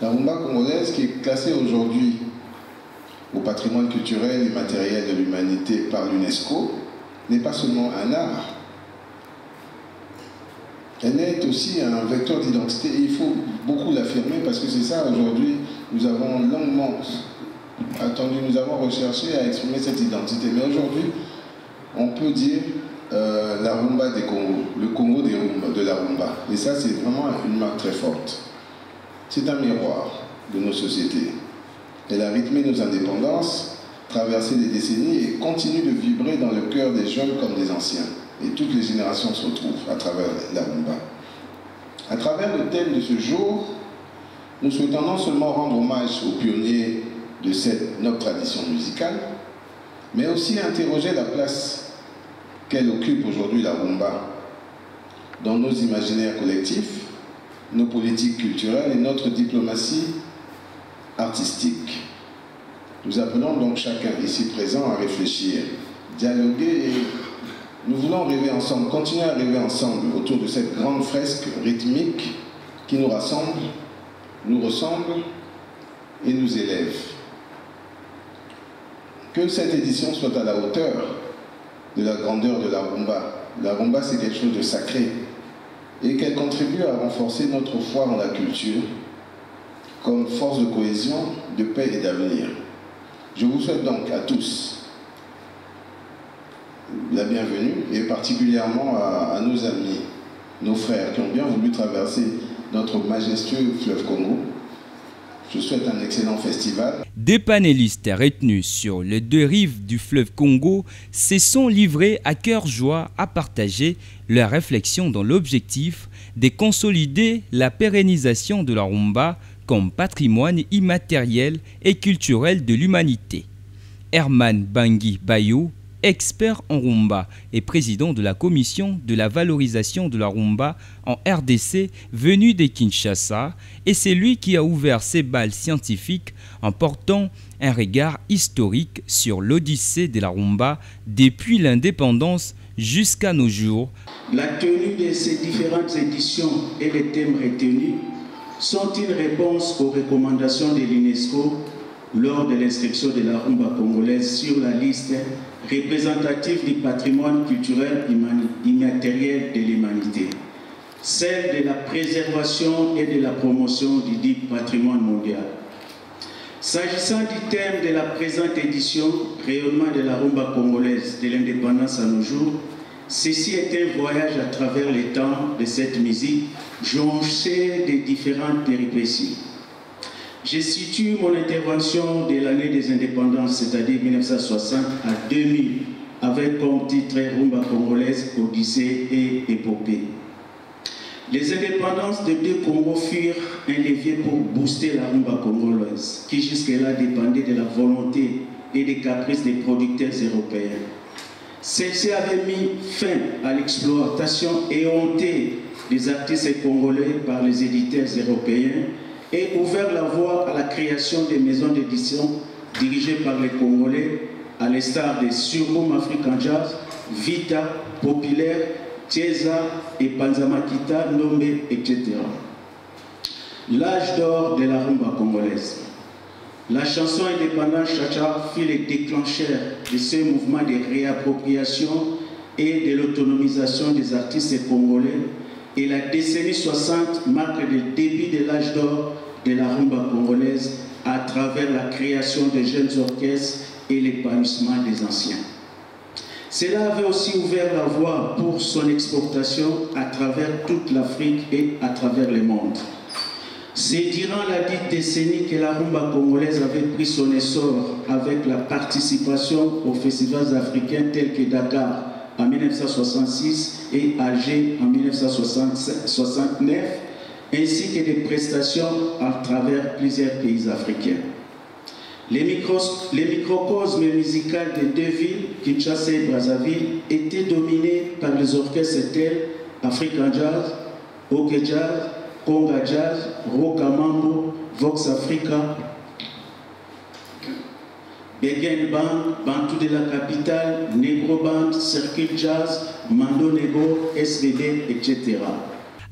La rumba congolaise qui est classée aujourd'hui au patrimoine culturel et matériel de l'humanité par l'UNESCO n'est pas seulement un art. Elle est aussi un vecteur d'identité et il faut beaucoup l'affirmer parce que c'est ça aujourd'hui, nous avons longuement attendu, nous avons recherché à exprimer cette identité. Mais aujourd'hui, on peut dire la rumba des Congo, le Congo de la rumba. Et ça, c'est vraiment une marque très forte. C'est un miroir de nos sociétés. Elle a rythmé nos indépendances, traversé des décennies et continue de vibrer dans le cœur des jeunes comme des anciens. Et toutes les générations se retrouvent à travers la rumba. À travers le thème de ce jour, nous souhaitons non seulement rendre hommage aux pionniers de cette noble tradition musicale, mais aussi interroger la place qu'elle occupe aujourd'hui la rumba dans nos imaginaires collectifs, nos politiques culturelles et notre diplomatie artistique. Nous appelons donc chacun ici présent à réfléchir, dialoguer et nous voulons rêver ensemble, continuer à rêver ensemble autour de cette grande fresque rythmique qui nous rassemble, nous ressemble et nous élève. que cette édition soit à la hauteur de la grandeur de la rumba. La rumba, c'est quelque chose de sacré et qu'elle contribue à renforcer notre foi en la culture comme force de cohésion, de paix et d'avenir. Je vous souhaite donc à tous la bienvenue et particulièrement à nos amis, nos frères qui ont bien voulu traverser notre majestueux fleuve Congo. Je souhaite un excellent festival. Des panélistes retenus sur les deux rives du fleuve Congo se sont livrés à cœur joie à partager leurs réflexions dans l'objectif de consolider la pérennisation de la rumba comme patrimoine immatériel et culturel de l'humanité. Herman Bangui Bayou, expert en rumba et président de la commission de la valorisation de la rumba en RDC venu de Kinshasa, et c'est lui qui a ouvert ces bals scientifiques en portant un regard historique sur l'odyssée de la rumba depuis l'indépendance jusqu'à nos jours. La tenue de ces différentes éditions et les thèmes retenus sont une réponse aux recommandations de l'UNESCO lors de l'inscription de la rumba congolaise sur la liste représentative du patrimoine culturel immatériel de l'humanité, celle de la préservation et de la promotion du dit patrimoine mondial. S'agissant du thème de la présente édition, rayonnement de la rumba congolaise de l'indépendance à nos jours, ceci est un voyage à travers les temps de cette musique jonchée de différentes péripéties. Je situe mon intervention de l'année des indépendances, c'est-à-dire 1960 à 2000, avec comme titre Rumba congolaise, Odyssée et Épopée. Les indépendances de deux Congos furent un levier pour booster la rumba congolaise, qui jusque-là dépendait de la volonté et des caprices des producteurs européens. Celle-ci avait mis fin à l'exploitation éhontée des artistes congolais par les éditeurs européens et ouvert la voie à la création des maisons d'édition dirigées par les Congolais, à l'instar de Surboom African Jazz, Vita, Populaire, Tiesa et Panzamakita, Nombe, etc. L'âge d'or de la rumba congolaise. La chanson indépendante Chacha fut le déclencheur de ce mouvement de réappropriation et de l'autonomisation des artistes congolais, et la décennie 60 marque le début de l'âge d'or de la rumba congolaise à travers la création de jeunes orchestres et l'épanouissement des anciens. Cela avait aussi ouvert la voie pour son exportation à travers toute l'Afrique et à travers le monde. C'est durant la dite décennie que la rumba congolaise avait pris son essor avec la participation aux festivals africains tels que Dakar en 1966 et Alger en 1969, ainsi que des prestations à travers plusieurs pays africains. Les microcosmes musicaux des deux villes, Kinshasa et Brazzaville, étaient dominés par les orchestres tels African Jazz, Oke Jazz, Conga Jazz, Rokamambo, Vox Africa, Begen Band, Bantu de la capitale, Negro Band, Circle Jazz, Mando Nego, SVD, etc.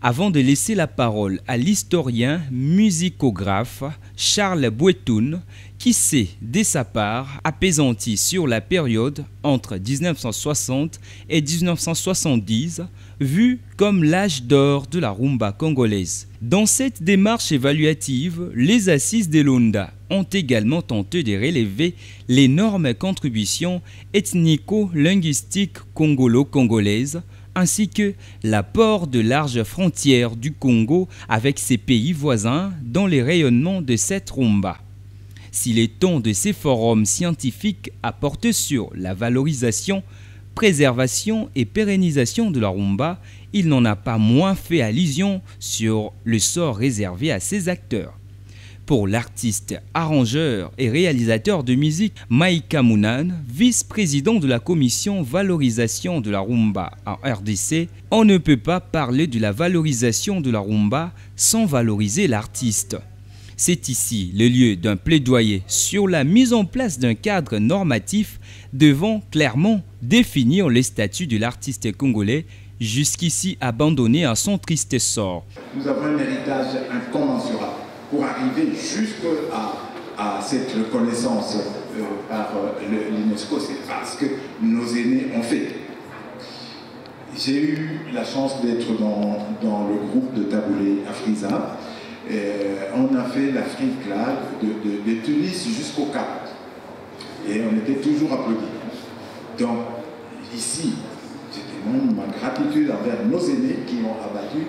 Avant de laisser la parole à l'historien musicographe Charles Bouetoun, qui s'est, dès sa part, apaisanti sur la période entre 1960 et 1970, vue comme l'âge d'or de la rumba congolaise. Dans cette démarche évaluative, les assises de Lunda ont également tenté de relever l'énorme contribution ethnico-linguistique congolo-congolaise, ainsi que l'apport de larges frontières du Congo avec ses pays voisins dans les rayonnements de cette rumba. Si les tons de ces forums scientifiques apportent sur la valorisation, préservation et pérennisation de la rumba, il n'en a pas moins fait allusion sur le sort réservé à ces acteurs. Pour l'artiste, arrangeur et réalisateur de musique Maïka Mounan, vice-président de la commission valorisation de la rumba en RDC, on ne peut pas parler de la valorisation de la rumba sans valoriser l'artiste. C'est ici le lieu d'un plaidoyer sur la mise en place d'un cadre normatif devant clairement définir le statut de l'artiste congolais jusqu'ici abandonné à son triste sort. Nous avons un héritage incommensurable pour arriver jusqu'à cette reconnaissance par l'UNESCO, c'est parce que nos aînés ont fait. J'ai eu la chance d'être dans le groupe de Taboulé Afriza. On a fait l'Afrique Club de Tunis jusqu'au Cap. Et on était toujours applaudis. Donc, ici, je demande ma gratitude envers nos aînés qui ont abattu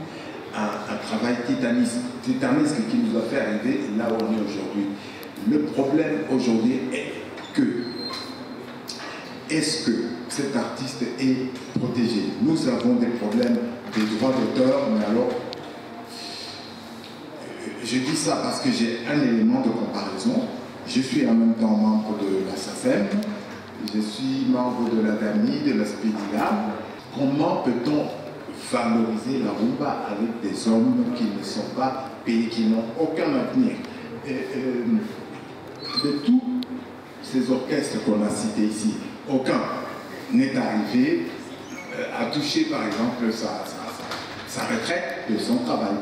un travail titanesque qui nous a fait arriver là où on est aujourd'hui. Le problème aujourd'hui est que, est-ce que cet artiste est protégé? Nous avons des problèmes des droits d'auteur, mais alors, je dis ça parce que j'ai un élément de comparaison. Je suis en même temps membre de la SACEM, je suis membre de la DAMI, de la SPEDILA. Comment peut-on valoriser la rumba avec des hommes qui ne sont pas payés, qui n'ont aucun avenir? De tous ces orchestres qu'on a cités ici, aucun n'est arrivé à toucher par exemple sa retraite de son travail.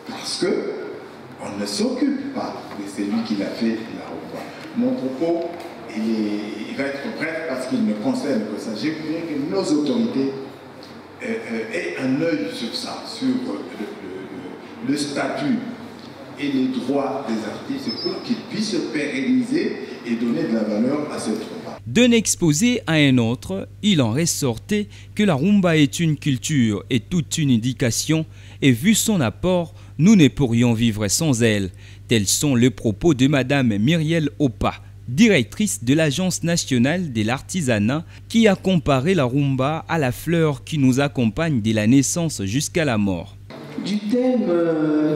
Parce qu'on ne s'occupe pas de celui qui l'a fait la rumba. Mon propos, il va être bref parce qu'il ne concerne que ça. J'ai voulu que nos autorités aient un œil sur ça, sur le statut et les droits des artistes pour qu'ils puissent se pérenniser et donner de la valeur à cette rumba. D'un exposé à un autre, il en ressortait que la rumba est une culture et toute une éducation, et vu son apport, nous ne pourrions vivre sans elle. Tels sont les propos de Madame Myriel Opa, directrice de l'Agence nationale de l'artisanat, qui a comparé la rumba à la fleur qui nous accompagne de la naissance jusqu'à la mort. Du thème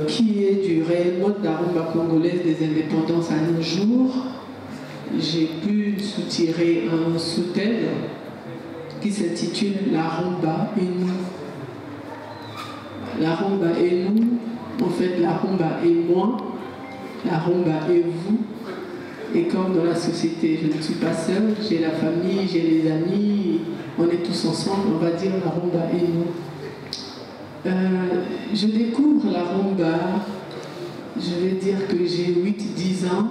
qui est du rayonnement de la rumba congolaise des indépendances à nos jours, j'ai pu soutirer un sous-thème qui s'intitule La rumba et nous. La rumba et nous, en fait la rumba et moi, la rumba et vous. Et comme dans la société, je ne suis pas seule, j'ai la famille, j'ai les amis, on est tous ensemble, on va dire la rumba et nous. Je découvre la rumba, je vais dire que j'ai 8-10 ans.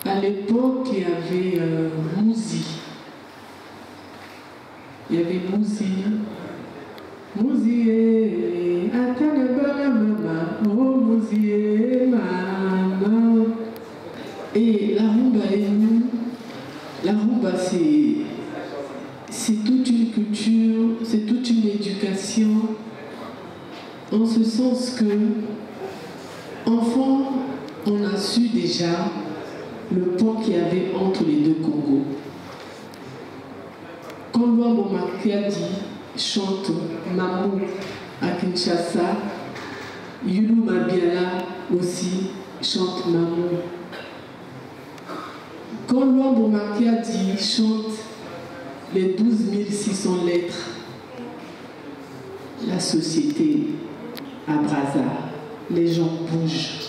À l'époque, il y avait Mouzi. Il y avait Mouzi. Mouzi, Atanabala Mama, oh Mouzi, Mama. Et la rumba et nous, la rumba c'est toute une culture, c'est toute une éducation, en ce sens que, enfant, on a su déjà le pont qu'il y avait entre les deux Congos. Quand Luambo Makiadi chante Mamou à Kinshasa, Yulu Mabiala aussi chante Mamou. Quand Luambo Makiadi chante les 12 600 lettres, la société à Brazza, les gens bougent.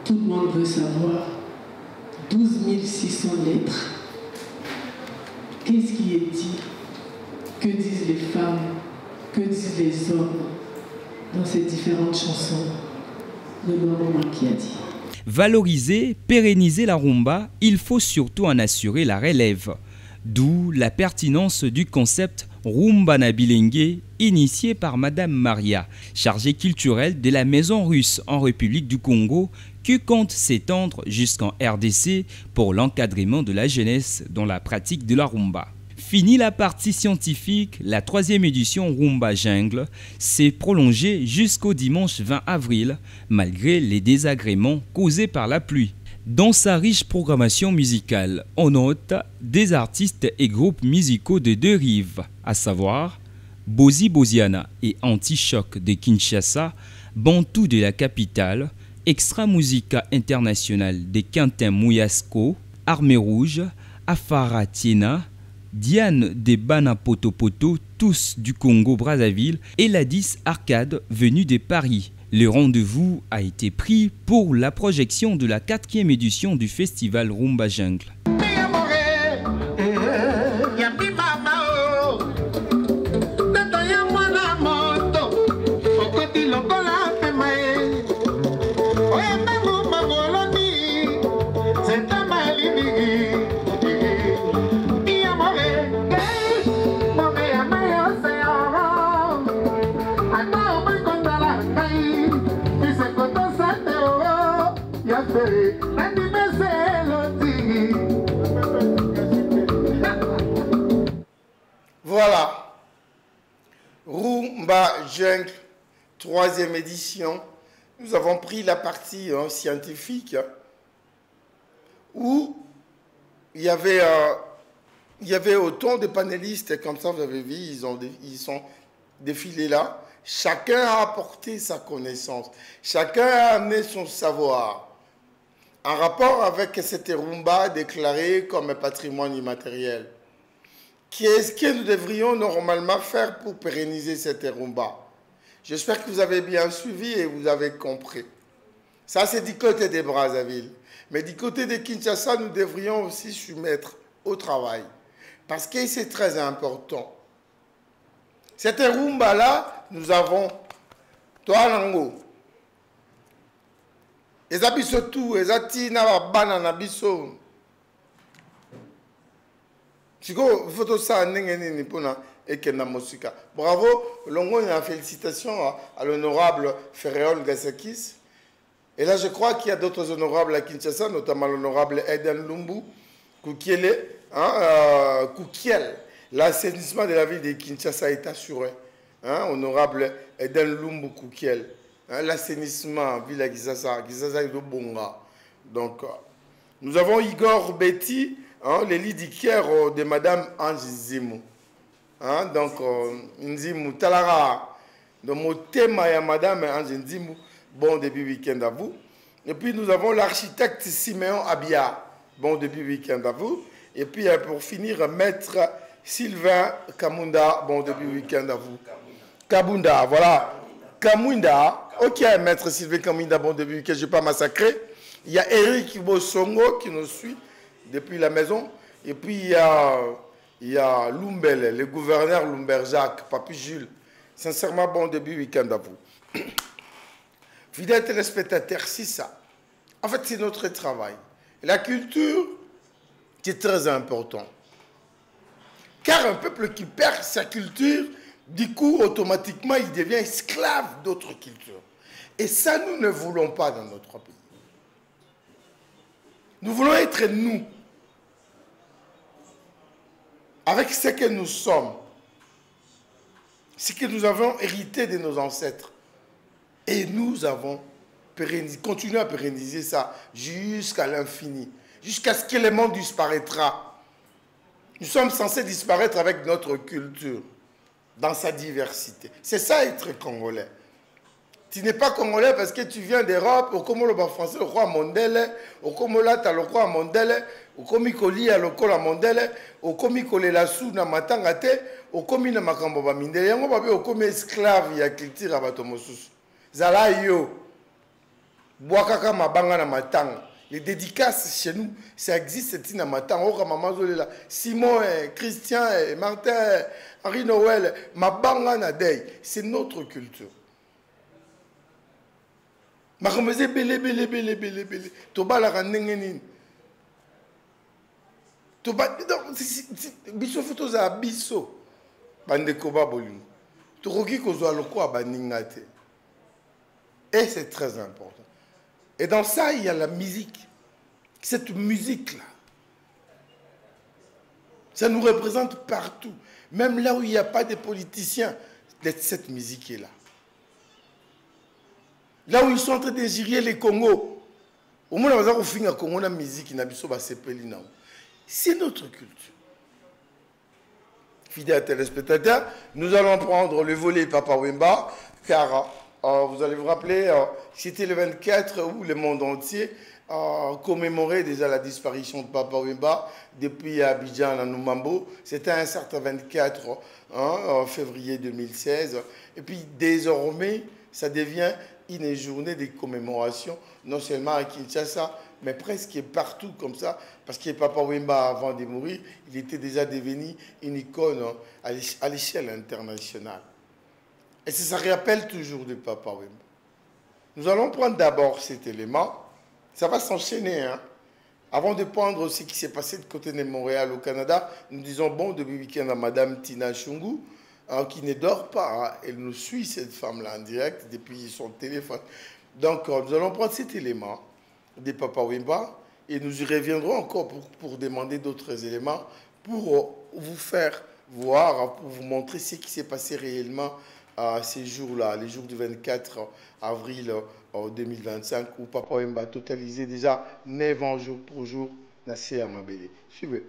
Tout le monde veut savoir 12 600 lettres. Qu'est-ce qui est dit? Que disent les femmes? Que disent les hommes dans ces différentes chansons de Luambo Makiadi? Valoriser, pérenniser la rumba, il faut surtout en assurer la relève. D'où la pertinence du concept Rumba na Bilenge, initié par Madame Maria, chargée culturelle de la Maison russe en République du Congo, qui compte s'étendre jusqu'en RDC pour l'encadrement de la jeunesse dans la pratique de la rumba. Fini la partie scientifique, la 3e édition Rumba Jungle s'est prolongée jusqu'au dimanche 20 avril, malgré les désagréments causés par la pluie. Dans sa riche programmation musicale, on note des artistes et groupes musicaux de deux rives, à savoir Bozi Boziana et Anti-Choc de Kinshasa, Bantou de la capitale, Extra Musica International de Quentin Mouyasco, Armée Rouge, Afara Tiena, Diane de Bana Potopoto, tous du Congo-Brazzaville, et la 10 Arcade venue de Paris. Le rendez-vous a été pris pour la projection de la 4e édition du festival Rumba Jungle. Rumba Jungle, 3e édition. Nous avons pris la partie scientifique où il y avait autant de panélistes, comme ça vous avez vu, ils sont défilés là. Chacun a apporté sa connaissance, chacun a amené son savoir en rapport avec cette rumba déclarée comme patrimoine immatériel. Qu'est-ce que nous devrions normalement faire pour pérenniser cette rumba? J'espère que vous avez bien suivi et vous avez compris. Ça, c'est du côté de Brazzaville. Mais du côté de Kinshasa, nous devrions aussi se mettre au travail. Parce que c'est très important. Cette rumba-là, nous avons Toalango. Eza biso tout, eza tina bana na biso. Siko photo ça ndenge nini pona ekenda musika. Bravo, longo une félicitation à l'honorable Ferréol Gassakis. Et là je crois qu'il y a d'autres honorables à Kinshasa, notamment l'honorable Eden Lumbu Koukiele, Koukiel. L'assainissement de la ville de Kinshasa est assuré. Honorable Eden Lumbu Koukiel. L'assainissement, ville à Kinshasa est de Bonga. Donc, nous avons Igor Betty, l'élit d'Iker de Madame Ange Nzimu. Donc, Nzimu Talara, de mon thème à Madame Ange Nzimu, bon début week-end à vous. Et puis, nous avons l'architecte Siméon Abia, bon début week-end à vous. Et puis, pour finir, maître Sylvain Kamunda, bon début week-end à vous. Kabunda, voilà. Kamunda, ok, maître Sylvain Kamunda, bon début, que je n'ai pas massacré. Il y a Eric Bosongo qui nous suit depuis la maison. Et puis il y a Lumbel, le gouverneur Lumberjac, Papi Jules. Sincèrement, bon début, week-end à vous. Fidèles téléspectateurs, c'est ça. En fait, c'est notre travail. La culture, c'est très important. Car un peuple qui perd sa culture, du coup, automatiquement, il devient esclave d'autres cultures. Et ça, nous ne voulons pas dans notre pays. Nous voulons être nous, avec ce que nous sommes, ce que nous avons hérité de nos ancêtres. Et nous avons continué à pérenniser ça jusqu'à l'infini, jusqu'à ce que le monde disparaîtra. Nous sommes censés disparaître avec notre culture, dans sa diversité. C'est ça être congolais. Tu n'es pas congolais parce que tu viens d'Europe, au Komo le français, le roi Mondele, au Komo là, tu as le roi Mondele, au Komi Koli, le Kola Mondele, au Komi Kole la sou na matangate, au Komi na makambo ba mindele, yango babe au Komi esclave ya culture à batomosus. Zala yo, boakaka mabanga na matanga. Les dédicaces chez nous, ça existe, c'est une matin. Simon, Christian, Martin, Henri Noël, Mabanga Nadei, c'est notre culture. Makameze bele bele bele bele bele. Toba la randengenin. Toba biso photo za biso. Bande koba bolingo. Tokoki kozwa loko abaningate. Et c'est très important. Et dans ça, il y a la musique. Cette musique-là, ça nous représente partout. Même là où il n'y a pas de politiciens, cette musique est là. Là où ils sont en train d'ingérer les Congos, au moins, on va finir Congo la musique, c'est notre culture. Fidèles téléspectateurs, nous allons prendre le volet Papa Wemba, car vous allez vous rappeler, c'était le 24 où le monde entier commémorait déjà la disparition de Papa Wemba depuis Abidjan à Noumambo. C'était un certain 24 février 2016. Et puis désormais, ça devient une journée de commémoration, non seulement à Kinshasa, mais presque partout comme ça, parce que Papa Wemba, avant de mourir, il était déjà devenu une icône à l'échelle internationale. Et ça rappelle toujours de Papa Wemba. Nous allons prendre d'abord cet élément. Ça va s'enchaîner. Avant de prendre ce qui s'est passé de côté de Montréal au Canada, nous disons bon début week-end à Madame Tina Chungu, qui ne dort pas. Elle nous suit, cette femme-là, en direct, depuis son téléphone. Donc, nous allons prendre cet élément de Papa Wemba et nous y reviendrons encore pour demander d'autres éléments pour vous faire voir, pour vous montrer ce qui s'est passé réellement ces jours-là, les jours du 24 avril 2025, où Papa Wemba a totalisé déjà 9 ans jour pour jour dans la Mabélé. Suivez.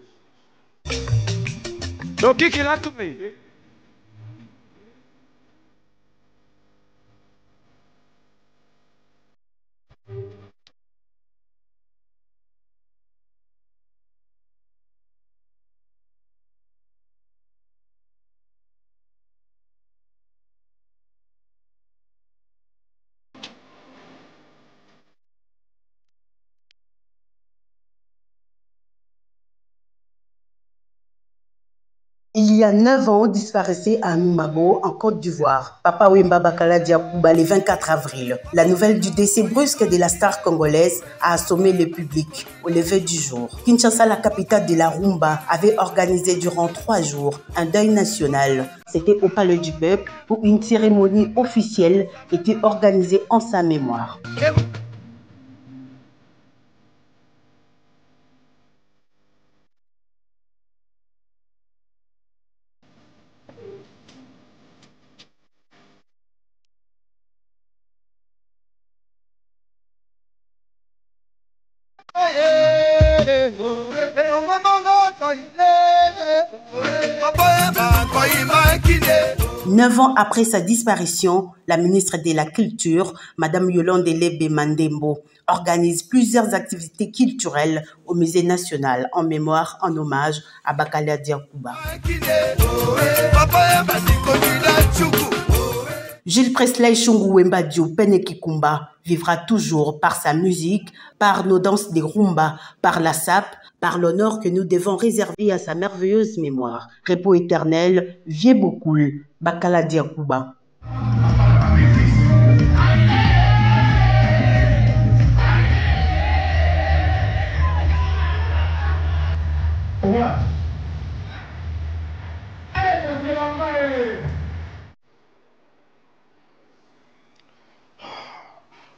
Donc, qui l'a trouvé? Il y a 9 ans, disparaissait à Numabo, en Côte d'Ivoire. Papa Wemba Bakala Diakouba, le 24 avril. La nouvelle du décès brusque de la star congolaise a assommé le public au lever du jour. Kinshasa, la capitale de la rumba, avait organisé durant 3 jours un deuil national. C'était au Palais du Peuple où une cérémonie officielle était organisée en sa mémoire. Neuf ans après sa disparition, la ministre de la Culture, Madame Yolande Lebe Mandembo, organise plusieurs activités culturelles au Musée national en mémoire, en hommage à Bakala Diakouba. Gilles Presley Shungu Wemba Dio Penekikumba vivra toujours par sa musique, par nos danses des rumba, par la sape, par l'honneur que nous devons réserver à sa merveilleuse mémoire. Repos éternel, vieux beaucoup, Bakala Diakouba.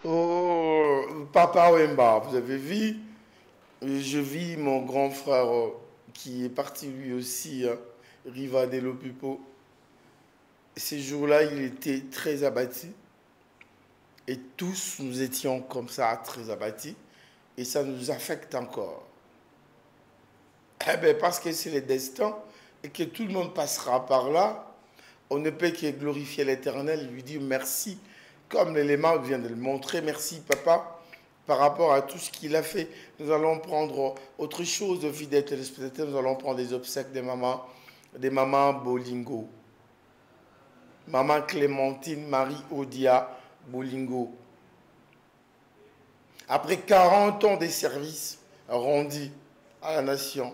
Oh, Papa Wemba, vous avez vu, je vis mon grand frère qui est parti lui aussi, Riva de Lopipo. Ces jours-là, il était très abattu. Et tous, nous étions comme ça, très abattus. Et ça nous affecte encore. Eh bien, parce que c'est le destin et que tout le monde passera par là, on ne peut que glorifier l'Éternel et lui dire merci. Comme l'élément vient de le montrer, merci papa, par rapport à tout ce qu'il a fait. Nous allons prendre autre chose de fidèles téléspectateurs, nous allons prendre des obsèques des mamans Bolingo. Maman Clémentine Marie Odia Bolingo. Après 40 ans de services rendus à la nation,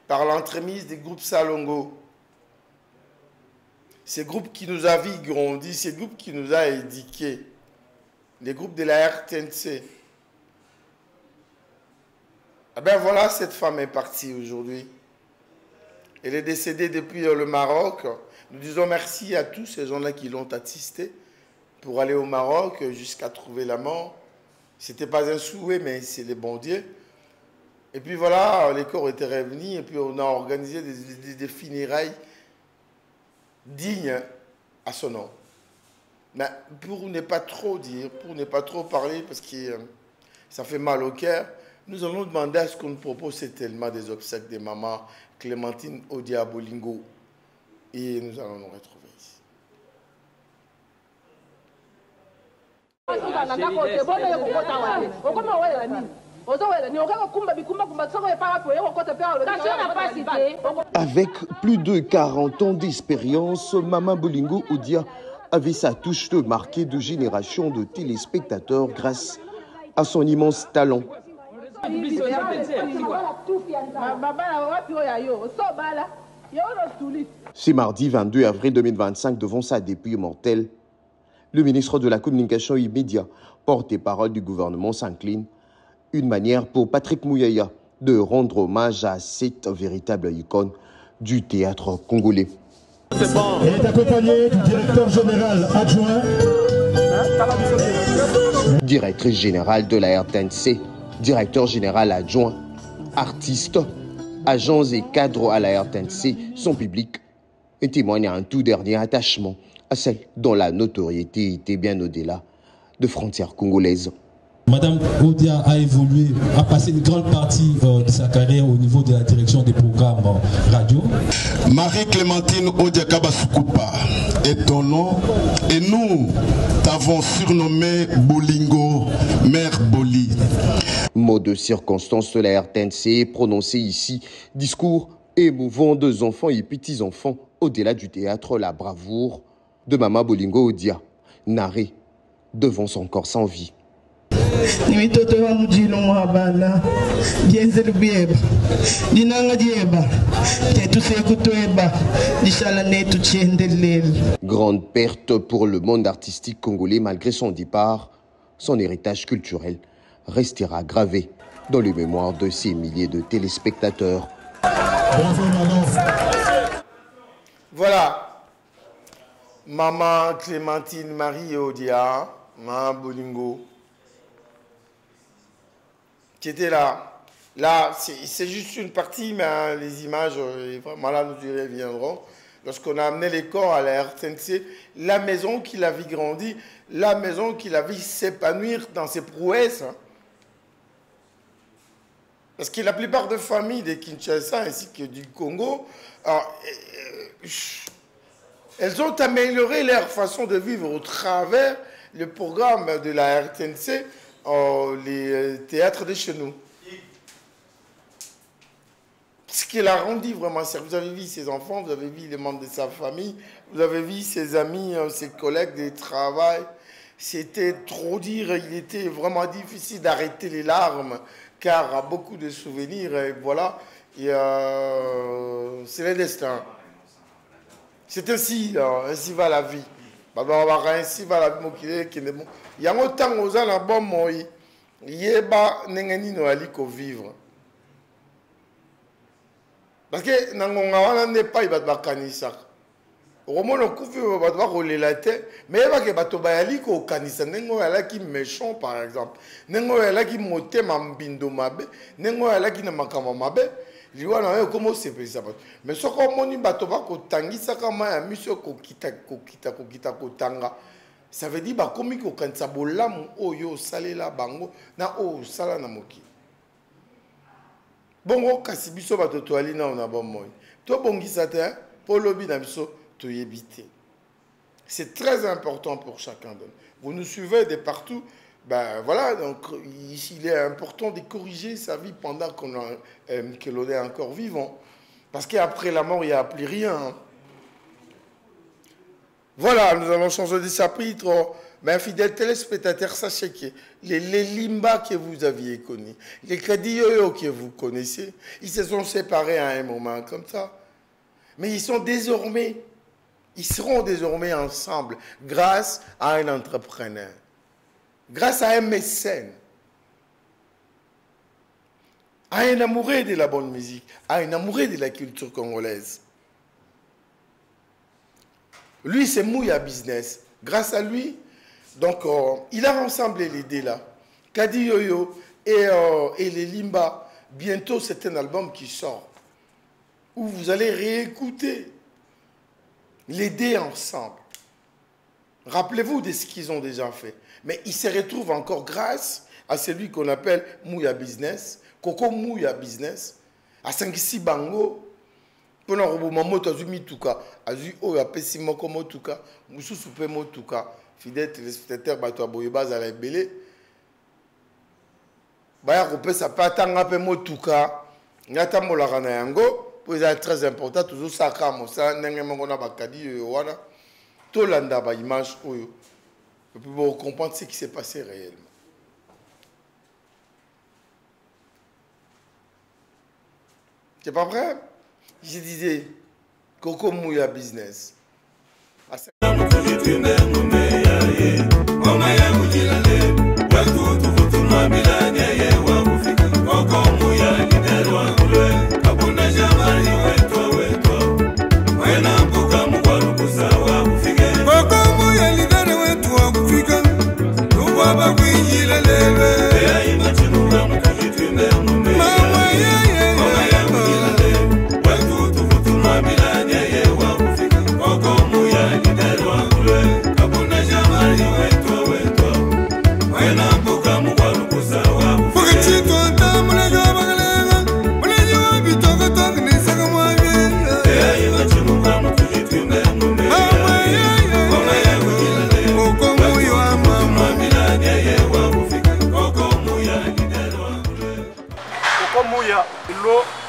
par l'entremise des groupes Salongo, ces groupes qui nous a vu grandir, ces groupes qui nous a éduqués, les groupes de la RTNC. Eh bien voilà, cette femme est partie aujourd'hui. Elle est décédée depuis le Maroc. Nous disons merci à tous ces gens-là qui l'ont assisté pour aller au Maroc jusqu'à trouver la mort. Ce n'était pas un souhait, mais c'est le bon Dieu. Et puis voilà, les corps étaient revenus et puis on a organisé des funérailles dignes à son nom. Mais pour ne pas trop dire, pour ne pas trop parler, parce que ça fait mal au cœur, nous allons demander à ce qu'on nous propose tellement des obsèques de maman Clémentine Odia Bolingo. Et nous allons nous retrouver ici. Avec plus de 40 ans d'expérience, Maman Bolingo Odia avait sa touche de marquée de génération de téléspectateurs grâce à son immense talent. C'est mardi 22 avril 2025, devant sa dépouille mortelle, le ministre de la Communication immédiat, porte-parole du gouvernement, s'incline. Une manière pour Patrick Mouyaya de rendre hommage à cette véritable icône du théâtre congolais. Il est accompagné du directeur général adjoint. Directrice générale de la RTNC, directeur général adjoint, artistes, agents et cadres à la RTNC, son public et témoigne un tout dernier attachement à celle dont la notoriété était bien au-delà de frontières congolaises. Madame Odia a évolué, a passé une grande partie de sa carrière au niveau de la direction des programmes radio. Marie-Clémentine Odia Kabasukupa est ton nom et nous t'avons surnommé Bolingo, Mère Boli. Mot de circonstance de la RTNC prononcé ici, discours émouvant deux enfants et petits-enfants au-delà du théâtre, la bravoure de Mama Bolingo Odia, narré devant son corps sans vie. Grande perte pour le monde artistique congolais. Malgré son départ, son héritage culturel restera gravé dans les mémoires de ces milliers de téléspectateurs. Voilà, Maman Clémentine Marie Odia, Maman Bolingo, qui était là. Là, c'est juste une partie, mais les images, vraiment là, nous y reviendrons. Lorsqu'on a amené les corps à la RTNC, la maison qu'il a vu grandir, la maison qu'il a vu s'épanouir dans ses prouesses. Parce que la plupart des familles de Kinshasa ainsi que du Congo, elles ont amélioré leur façon de vivre au travers le programme de la RTNC, les théâtres de chez nous. Ce qui l'a rendu vraiment sérieux. Vous avez vu ses enfants, vous avez vu les membres de sa famille, vous avez vu ses amis, ses collègues de travail. C'était trop dire, il était vraiment difficile d'arrêter les larmes, car à beaucoup de souvenirs, et voilà, c'est le destin. C'est ainsi, ainsi va la vie. Ainsi va la vie. Il y a autant aux gens là-bas, il y a des gens vivre. Parce que Nangonga n'est pas Kanisa. Au moment où on va rouler la tête, mais il va que Batobayali ko Kanisa, Nengo ala qui méchant par exemple, Nengo ala qui mote mambindo mabe, Nengo ala qui ne makama mabe, il va na comment c'est ça. Mais ce qu'on moni Batoba ko tangisa kama ya mission ko kita ko tanga. Ça veut dire ba komi ko kanisa bolam oyo salela bango na o sala na moki. Bongo kasi biso bato toali na ona bon moy. To bongisa te pour lobi na biso to yebite. C'est très important pour chacun d'eux. Vous nous suivez de partout. Ben voilà, donc il est important de corriger sa vie pendant que l'on est encore vivant. Parce qu'après la mort, il n'y a plus rien. Voilà, nous allons changer de chapitre. Mais fidèles téléspectateurs, sachez que les Limba que vous aviez connus, les Kadioyo que vous connaissez, ils se sont séparés à un moment comme ça. Mais ils seront désormais ensemble grâce à un entrepreneur, grâce à un mécène, à un amoureux de la bonne musique, à un amoureux de la culture congolaise. Lui, c'est Mouya Business. Grâce à lui, donc, il a rassemblé l'idée là. Kadi Yoyo et les Limba, bientôt c'est un album qui sort, où vous allez réécouter les dés ensemble. Rappelez-vous de ce qu'ils ont déjà fait. Mais ils se retrouvent encore grâce à celui qu'on appelle Mouya Business, Koko Mouya Business, à Sangisi Bango, pendant que Mamoto a mis tout cas, a vu Oya Pessimoko Motuka, Moussou Soupe Motuka. Fidèle téléspectateur, bato aboyebaz à la belé. Baya coupé ça pas tant à peu motuka. N'ata molarana yango. Pour ça très important. Toujours ça comme ça. N'engagez pas bakadi wana. Tout l'anda ba image oyo. Pour comprendre ce qui s'est passé réellement. C'est pas vrai? Je disais Koko Mouya Business. Africa.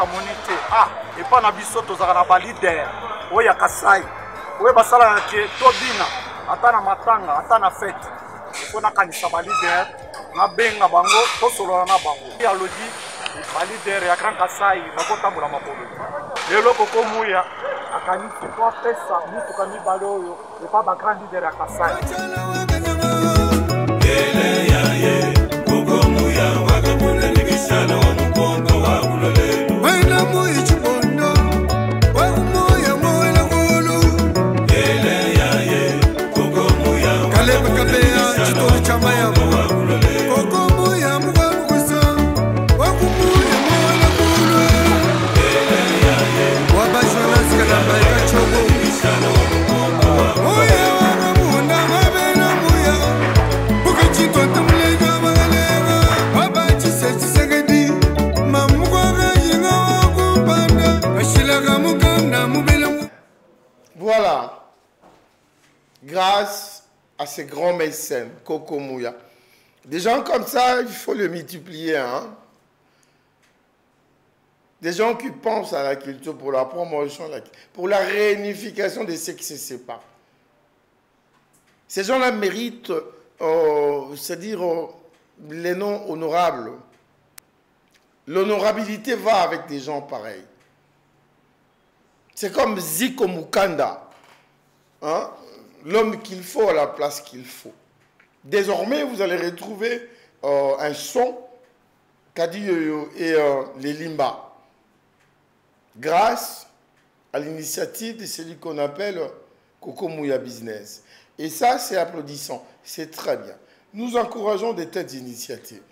communauté ah et pas na biso tozaka na ba leader oya Kasai oya basala ke tobina ata na matanga ata na fête ko na kanisa ba leader na benga bango to solo na bango ya lodi ba leader ya Grand Kasai bakotambola makolo lelo koko muya akanisi kwa pesa mtu kani baloyo e pa ba grand leader ya Kasai koko muya wakabona nikisana wa mkongo wa kulolelo wena muyi chibondo wa kumoya mola kulu koko muya kale bakabea chitori chamaya koko muya mugarukusa wa kumoya mola kulu wa bajona skana ya chobo oya wa munda mabena muya bukachi kontamlega bagalera babachi sesegedi mamukwaga yinga wakubanda ashilaga mukanda mubela. Voilà, grâce à ces grands mécènes, Koko Mouya. Des gens comme ça, il faut le multiplier. Hein? Des gens qui pensent à la culture pour la promotion, pour la réunification de ceux qui se séparent. Ces gens-là méritent, c'est-à-dire les noms honorables. L'honorabilité va avec des gens pareils. C'est comme Ziko Mukanda, hein? L'homme qu'il faut à la place qu'il faut. Désormais, vous allez retrouver un son, Kadi Yoyo et les Limba, grâce à l'initiative de celui qu'on appelle Koko Mouya Business. Et ça, c'est applaudissant, c'est très bien. Nous encourageons des telles initiatives.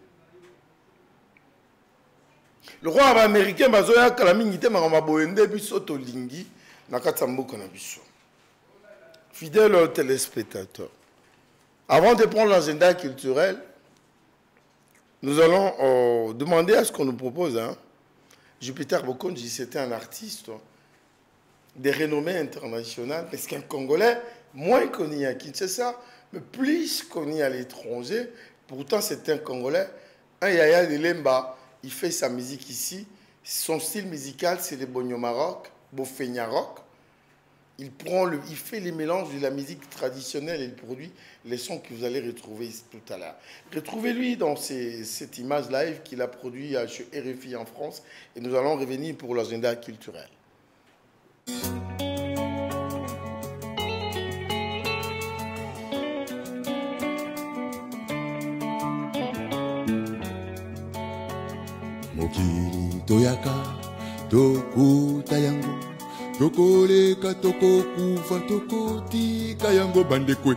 Le roi américain bazoya kalamingite marama boende bisoto lingi nakatambuko na biso. Fidèles téléspectateurs, avant de prendre l'agenda culturel, nous allons demander à ce qu'on nous propose. Hein. Jupiter Bokonji, c'était un artiste de renommée internationale, parce qu'un Congolais moins connu à Kinshasa, mais plus connu à l'étranger. Pourtant, c'est un Congolais, un Yaya de Lemba. Il fait sa musique ici. Son style musical, c'est le Bonyoma rock, Bofenya rock. Il fait les mélanges de la musique traditionnelle et il produit les sons que vous allez retrouver tout à l'heure. Retrouvez-lui dans cette image live qu'il a produit chez RFI en France. Et nous allons revenir pour l'agenda culturel. Mokili toyaka tokuta yango tokoleka tokokufa tokotika yango bandekwe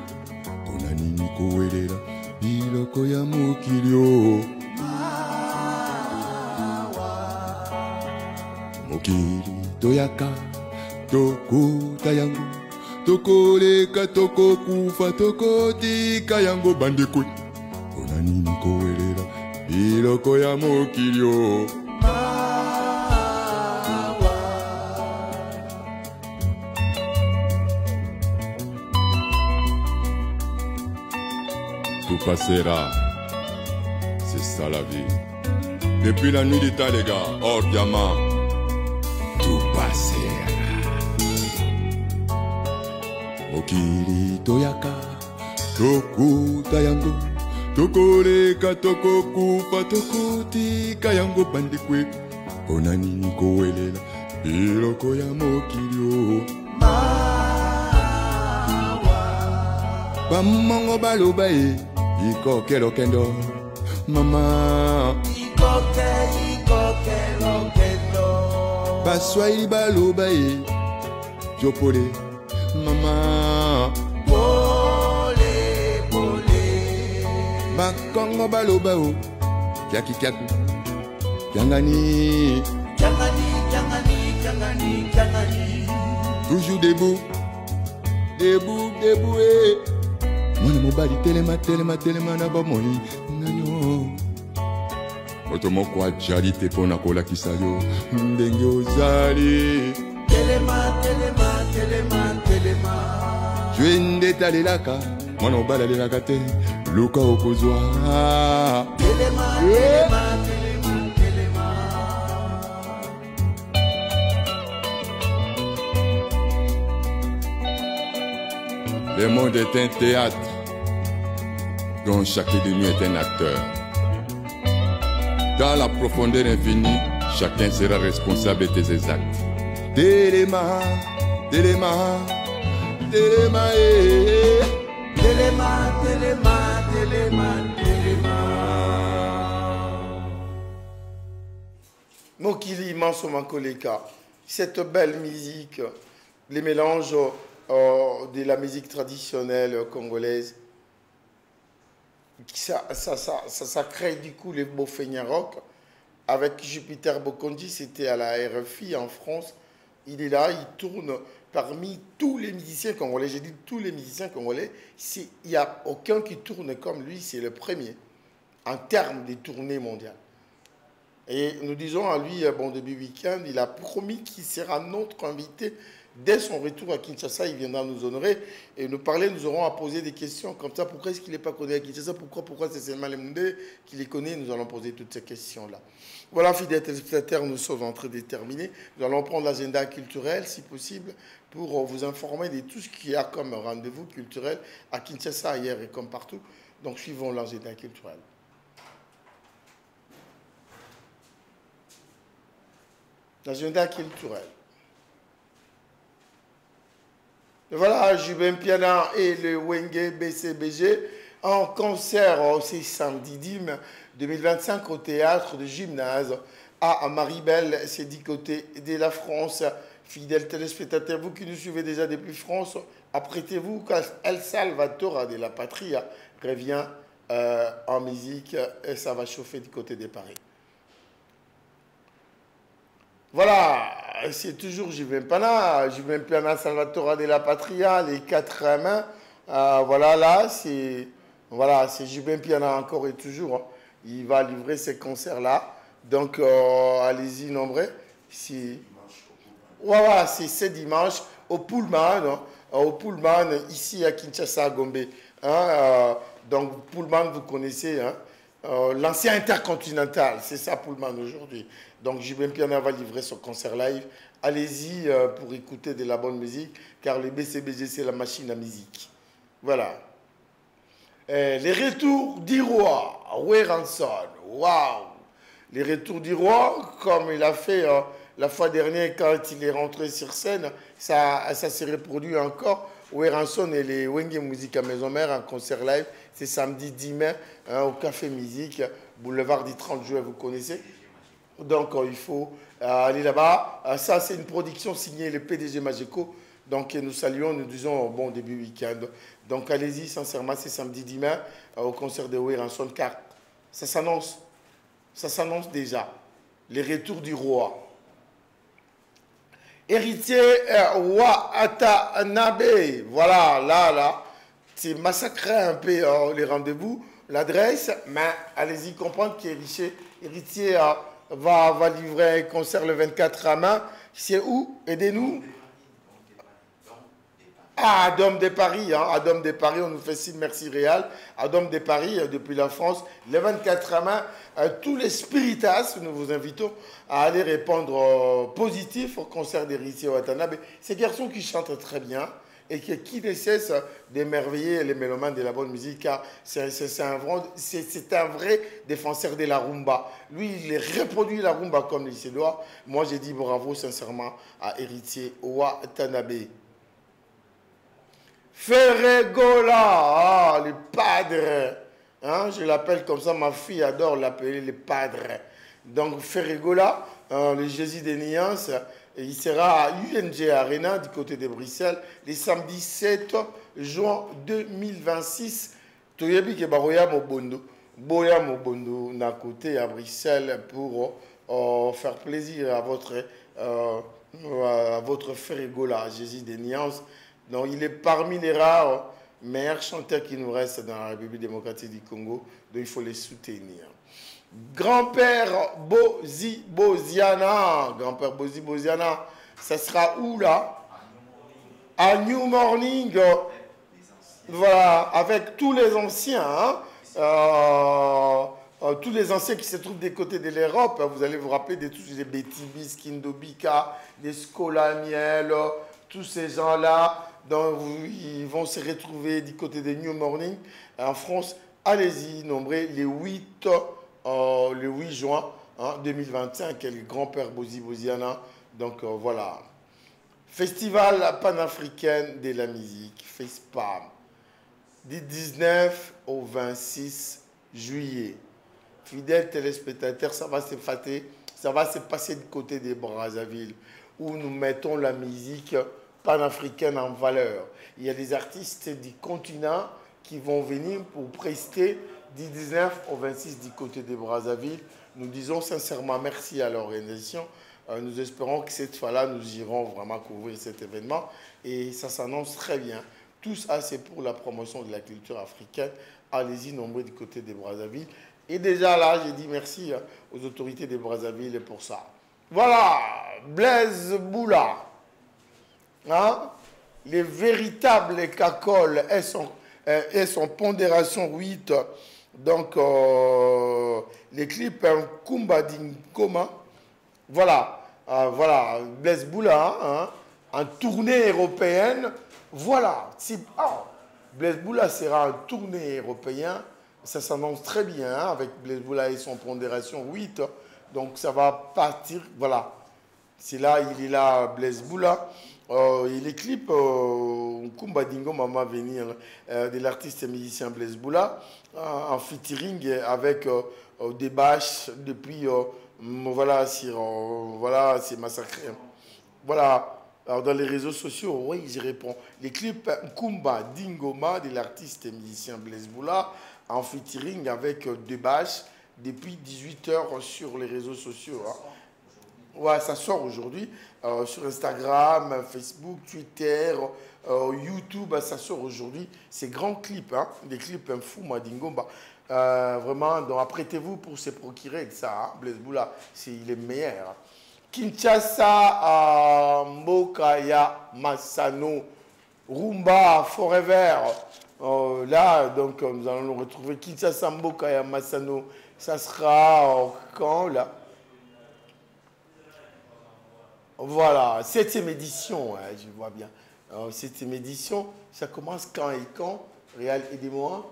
pona nini kowelela biloko ya mokili o mokili toyaka tokuta yango tokoleka tokokufa tokotika yango bandekwe pona nini kowelela biloko ya mokili o tout passera, c'est ça la vie. Depuis la nuit des temps les gars, hors diamant, tout passera. Mokili toyaka, tokuta yango tokoleka tokokufa tokotika yango bandekwe pona nini kowelela biloko ya mokili o bamongo baloba e ikoke lokendo mama ikoke lokendo baswahili baloba e jopole mama Bakongo baloba o Kiaki kiaku Kiangani Kiangani Toujours debout Debout eh Mwana mobali telema na bomoni Nanyo Otomoko ajali te pona kola kisayo Ndenge ozali Telema Jwende talelaka Mwana mobali alelaka te Luka okozwa telema Le monde est un théâtre dont chaque ennemi est un acteur. Dans la profondeur infinie, chacun sera responsable de ses actes. Téléma, téléma, téléma, téléma, téléma, téléma, téléma. Mokili Mansomankoleka, cette belle musique, les mélanges de la musique traditionnelle congolaise, ça crée du coup les beaux feignants rock. Avec Jupiter Bokondi, c'était à la RFI en France. Il est là, il tourne parmi tous les musiciens congolais. J'ai dit tous les musiciens congolais. Il n'y a aucun qui tourne comme lui, c'est le premier en termes de tournées mondiales. Et nous disons à lui, bon début week-end, il a promis qu'il sera notre invité dès son retour à Kinshasa. Il viendra nous honorer et nous parler. Nous aurons à poser des questions comme ça. Pourquoi est-ce qu'il n'est pas connu à Kinshasa? Pourquoi c'est seulement les Mundé qui les connaît? Nous allons poser toutes ces questions-là. Voilà, fidèles téléspectateurs, nous sommes en train de terminer. Nous allons prendre l'agenda culturel, si possible, pour vous informer de tout ce qu'il y a comme rendez-vous culturel à Kinshasa, ailleurs et comme partout. Donc, suivons l'agenda culturel. L'agenda culturel. Voilà, Jubin Piana et le Wenge BCBG en concert aussi samedi 10 mai 2025 au théâtre de gymnase à Maribel, c'est du côté de la France. Fidèles téléspectateurs, vous qui nous suivez déjà depuis France, apprêtez-vous car El Salvatore de la Patria revient en musique et ça va chauffer du côté de Paris. Voilà, c'est toujours Jubin Piana, Salvatore de la Patria, les 4 mains. Voilà, là, c'est Jubin Piana encore et toujours. Hein. Il va livrer ces concerts-là. Donc, allez-y, nombreux. Voilà, c'est ce dimanche au Pullman, ici à Kinshasa, à Gombe. Hein, donc, Pullman, vous connaissez, hein, l'ancien intercontinental, c'est ça Pullman aujourd'hui. Donc, Jubin Piana va livrer son concert live. Allez-y pour écouter de la bonne musique, car le BCBG, c'est la machine à musique. Voilà. Les retours d'Iroa, Weranson, waouh! Les retours d'Iroa, comme il a fait la fois dernière quand il est rentré sur scène, ça s'est reproduit encore. Weranson et les Wenge Musique à Maison Mère, un concert live, c'est samedi 10 mai hein, au Café Musique, boulevard du 30 juin, vous connaissez. Donc il faut aller là-bas. Ça, c'est une production signée le PDG Majeco. Donc nous saluons, nous disons bon début week-end. Donc allez-y, sincèrement, c'est samedi 10 mai au concert de Weranson, car ça s'annonce déjà. Les retours du roi. Héritier Watanabe, voilà, là, c'est massacré un peu les rendez-vous, l'adresse, mais allez-y comprendre qu'Héritier va livrer un concert le 24 à main. C'est où? Aidez-nous. À Dôme de Paris, hein, à Dôme de Paris, on nous fait signe, merci Réal. À Dôme de Paris, depuis la France, le 24 à main, tous les spiritas, nous vous invitons à aller répondre positif au concert d'Héritier Watanabe. Ces garçons qui chantent très bien et qui ne cessent d'émerveiller les mélomanes de la bonne musique, car c'est un vrai défenseur de la rumba. Lui, il reproduit la rumba comme il se doit. Moi, j'ai dit bravo sincèrement à Héritier Watanabe. Ferregola, le padre, hein, je l'appelle comme ça, ma fille adore l'appeler le padre. Donc Ferregola, le Jésus des Nuances, il sera à UNG Arena du côté de Bruxelles le samedi 7 juin 2026. Toyebi ke baroya mobondo, boya mobondo na côté à Bruxelles pour faire plaisir à votre Ferregola, Jésus des Nuances. Donc, il est parmi les rares meilleurs chanteurs qui nous restent dans la République démocratique du Congo. Donc, il faut les soutenir. Grand-père Bozi Boziana. Grand-père Bozi Boziana, ça sera où là? À New Morning. Voilà, avec tous les anciens. Hein, tous les anciens qui se trouvent des côtés de l'Europe. Vous allez vous rappeler de tous les Betty Bis, Kindobika, les Scolaniel, tous ces gens-là. Donc, ils vont se retrouver du côté de New Morning en France. Allez-y, nombrez le 8 juin 2025, le grand-père Bozi Boziana. Donc, voilà. Festival panafricain de la musique, FESPAM, du 19 au 26 juillet. Fidèles téléspectateurs, ça va se fêter, ça va se passer du côté de Brazzaville, où nous mettons la musique panafricaine en valeur. Il y a des artistes du continent qui vont venir pour prester du 19 au 26 du côté de Brazzaville. Nous disons sincèrement merci à l'organisation. Nous espérons que cette fois-là, nous irons vraiment couvrir cet événement et ça s'annonce très bien. Tout ça, c'est pour la promotion de la culture africaine. Allez-y, nombreux du côté de Brazzaville. Et déjà là, j'ai dit merci aux autorités de Brazzaville pour ça. Voilà, Blaise Boula. Hein? Les véritables cacoles et son pondération 8. Donc, les clips Kumba Dinkoma. Voilà, voilà, Blaise Boula, hein, en tournée européenne. Voilà, Blaise Boula sera en tournée européenne. Ça s'annonce très bien hein, avec Blaise Boula et son pondération 8. Donc, ça va partir, voilà. C'est là, il est là, Blaise Boula. Et les clips, Kumba Dingo Mama venir de l'artiste et musicien Blaise Boula en featuring avec des bâches depuis, voilà, c'est massacré. Voilà, alors dans les réseaux sociaux, oui, j'y réponds. Les clips Kumba Dingoma de l'artiste et musicien Blaise Boula en featuring avec des bâches depuis 18 h sur les réseaux sociaux. Hein. Ouais, ça sort aujourd'hui sur Instagram, Facebook, Twitter, YouTube, ça sort aujourd'hui. Ces grands clips, hein, des clips fou Madingomba. Vraiment, donc apprêtez-vous pour se procurer de ça. Hein. Blaise Boula, il est meilleur. Hein. Kinshasa, Mbokaya, Masano, Rumba, Forever. Là, donc, nous allons nous retrouver. Kinshasa, Mbokaya, Masano. Ça sera quand, là? Voilà, 7e édition, hein, je vois bien. 7e édition, ça commence quand et quand? Réal, aidez-moi.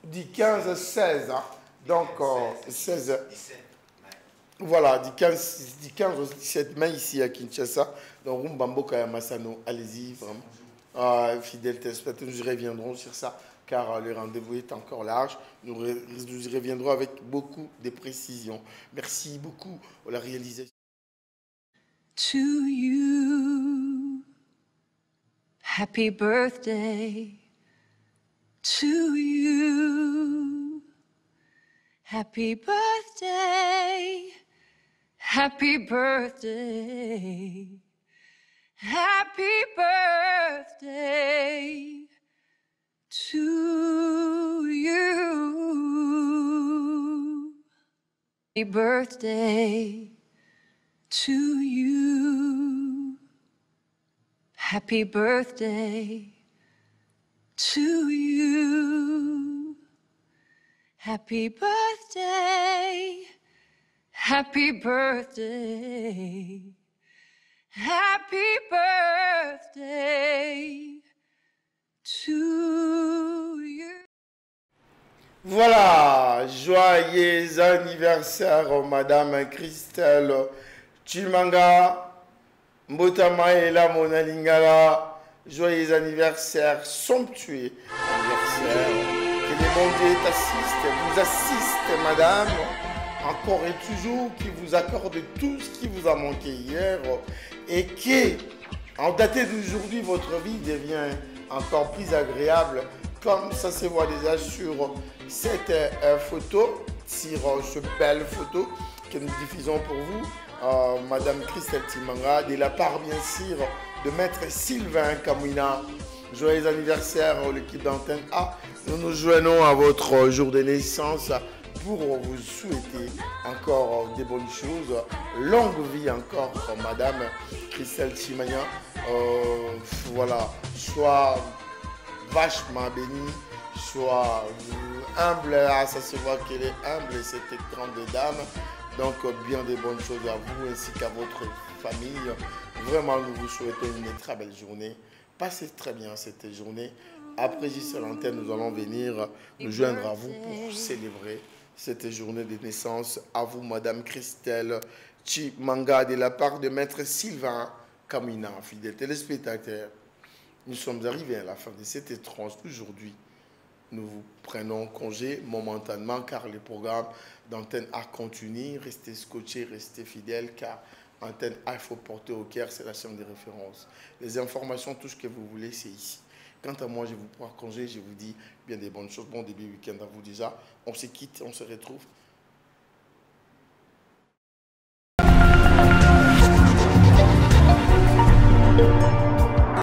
Du 15 au 16. Hein. Donc, 16. Voilà, du 15 au 17 mai ici à Kinshasa. Donc, Rumbamboka et Masano, allez-y, vraiment. Fidèles téléspectateurs, nous y reviendrons sur ça, car le rendez-vous est encore large. Nous y reviendrons avec beaucoup de précisions. Merci beaucoup pour la réalisation. To you, happy birthday. To you, happy birthday. Happy birthday. Happy birthday to you. Happy birthday to you. Happy birthday to you. Happy birthday. Happy birthday. Happy birthday to you. Voilà, joyeux anniversaire Madame Christelle Chimanga Mbotamaela Monalingala. Joyeux anniversaire, somptueux anniversaire. Que le bon Dieu vous assiste, Madame, encore et toujours, qui vous accorde tout ce qui vous a manqué hier. Et qui, en daté d'aujourd'hui, votre vie devient encore plus agréable, comme ça se voit déjà sur cette photo, sur cette belle photo que nous diffusons pour vous, Madame Christelle Timanga, de la part bien sûr de Maître Sylvain Kamouina. Joyeux anniversaire, l'équipe d'Antenne A. Nous nous joignons à votre jour de naissance pour vous souhaiter encore des bonnes choses. Longue vie encore, Madame Christelle Chimania. Voilà, soit vachement bénie, soit humble. Ah, ça se voit qu'elle est humble, cette grande dame. Donc, bien des bonnes choses à vous ainsi qu'à votre famille. Vraiment, nous vous souhaitons une très belle journée. Passez très bien cette journée. Après sur l'antenne, nous allons venir nous joindre à vous pour célébrer cette journée de naissance. À vous, Madame Christelle Chimanga, de la part de Maître Sylvain Kamina, fidèle téléspectateur. Nous sommes arrivés à la fin de cette tranche d'aujourd'hui. Nous vous prenons congé momentanément car le programme d'Antenne A continue. Restez scotchés, restez fidèles car Antenne A, il faut porter au cœur, c'est la chaîne de référence. Les informations, tout ce que vous voulez, c'est ici. Quant à moi, je vous prends congé, je vous dis bien des bonnes choses. Bon début week-end à vous déjà. On se quitte, on se retrouve.